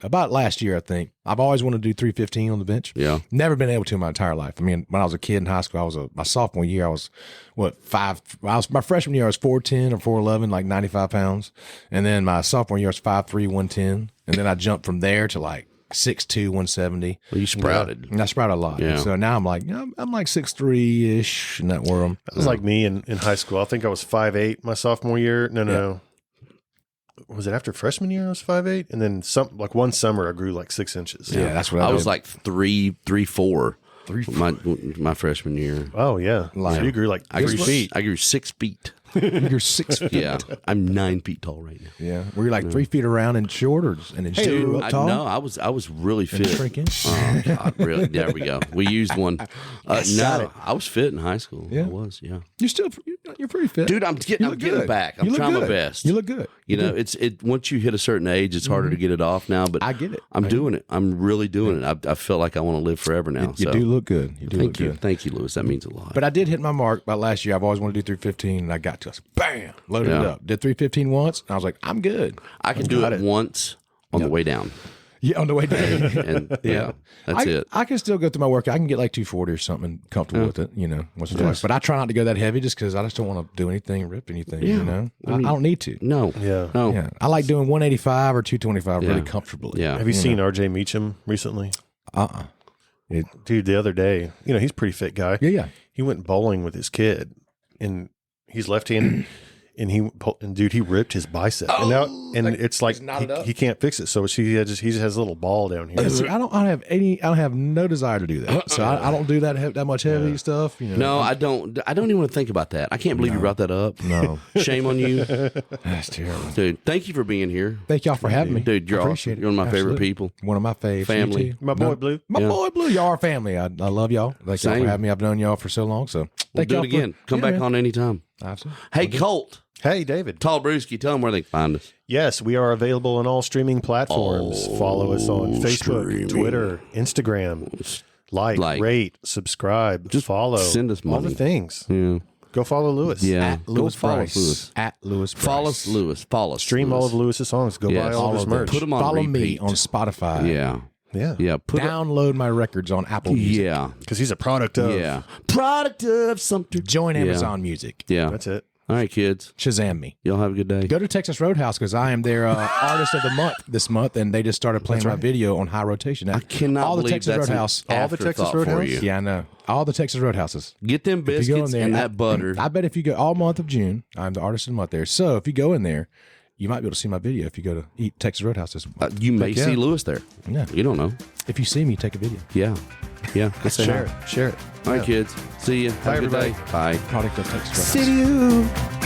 about last year, I think. I've always wanted to do 315 on the bench. Yeah. Never been able to in my entire life. I mean, when I was a kid in high school, my sophomore year, I was my freshman year, I was 4'10" or 4'11", like 95 pounds. And then my sophomore year, I was 5'3", 110. And then I jumped from there to like 6'2", 170. Well, you sprouted. And I sprouted a lot. Yeah. So now I'm like, I'm like 6'3"-ish in that world. That was like me in high school. I think I was 5'8" my sophomore year. No. Was it after freshman year I was 5'8"? And then one summer I grew like 6 inches. Yeah, that's what I I was did. like 3'4" my freshman year. Oh, yeah. Like- So you grew like I 3 grew feet. I grew 6 feet. You're 6 feet. Yeah, I'm 9 feet tall right now. Yeah. Were you like 3 feet around and shorter, and then Dude, up tall? no, I was really fit. Shrinking? God, really? There we go. We used one. No, I was fit in high school. Yeah. I was. Yeah. You're pretty fit. Dude, I'm getting good. back. You I'm look trying good. my best. You look good. You know, it's once you hit a certain age, it's harder to get it off now. But I get it. I'm doing it. I'm really doing it. I feel like I want to live forever now. You do look good. You do look good. Thank you, Lewis. That means a lot. But I did hit my mark by last year. I've always wanted to do 315, and I got to it. Bam! Loaded it up. Did 315 once, and I was like, I'm good. I can do it once on the way down. Yeah, on the way down. And that's it. I can still go through my workout. I can get like 240 or something and comfortable with it, once or twice. But I try not to go that heavy just because I just don't want to do anything, rip anything, I don't need to. No. Yeah. No. Yeah. I like doing 185 or 225 really comfortably. Yeah. Have you seen RJ Meacham recently? Dude, the other day, he's a pretty fit guy. Yeah. He went bowling with his kid, and he's left-handed. And he ripped his bicep, and it's like he can't fix it. So he just has a little ball down here. See, I don't have no desire to do that. So I don't do that much heavy stuff. No, I don't even want to think about that. I can't believe you brought that up. No. Shame on you. That's terrible. Dude, thank you for being here. Thank y'all for having me. Dude, you're awesome. You're one of my favorite people. One of my faves. Family. You too. My boy Blue. My boy Blue. Y'all are family. I love y'all. Thank y'all for having me. I've known y'all for so long. So We'll do it again. Come back on anytime. Absolutely. Hey, Colt. Hey, David. Tall Brewski, tell them where they can find us. Yes, we are available on all streaming platforms. Follow us on Facebook, streaming. Twitter, Instagram. Like, rate, subscribe, Just follow. send us money. All the things. Yeah. Go follow Lewis. Yeah. At Lewis follow Brice. Lewis. At Lewis Brice. Follow us, Lewis. Follow us. Stream all of Lewis's songs. Go buy all of his merch. Put them on Follow me repeat. on Spotify. Yeah. Yeah. Yeah. Download my records on Apple Music. Yeah. Because he's a product of. Yeah. Product of something. Join Amazon Music. Yeah. That's it. All right, kids. Shazam me. Y'all have a good day. Go to Texas Roadhouse because I am their artist of the month this month, and they just started playing my video on high rotation. I cannot all the believe Texas that's Roadhouse. an All the Texas afterthought for Roadhouse? you. Yeah, I know. All the Texas Roadhouses. Get them If you go in biscuits there, and that butter. I bet if you go all month of June, I'm the artist of the month there. So if you go in there, you might be able to see my video if you go to eat Texas Roadhouse this month. You may see Lewis there. Yeah. You don't know. If you see me, take a video. Yeah. Yeah. Go say Share hi. it. Share it. All right, kids. See you. Have a good everybody. day. Bye. Product of Texas Roadhouse. See you.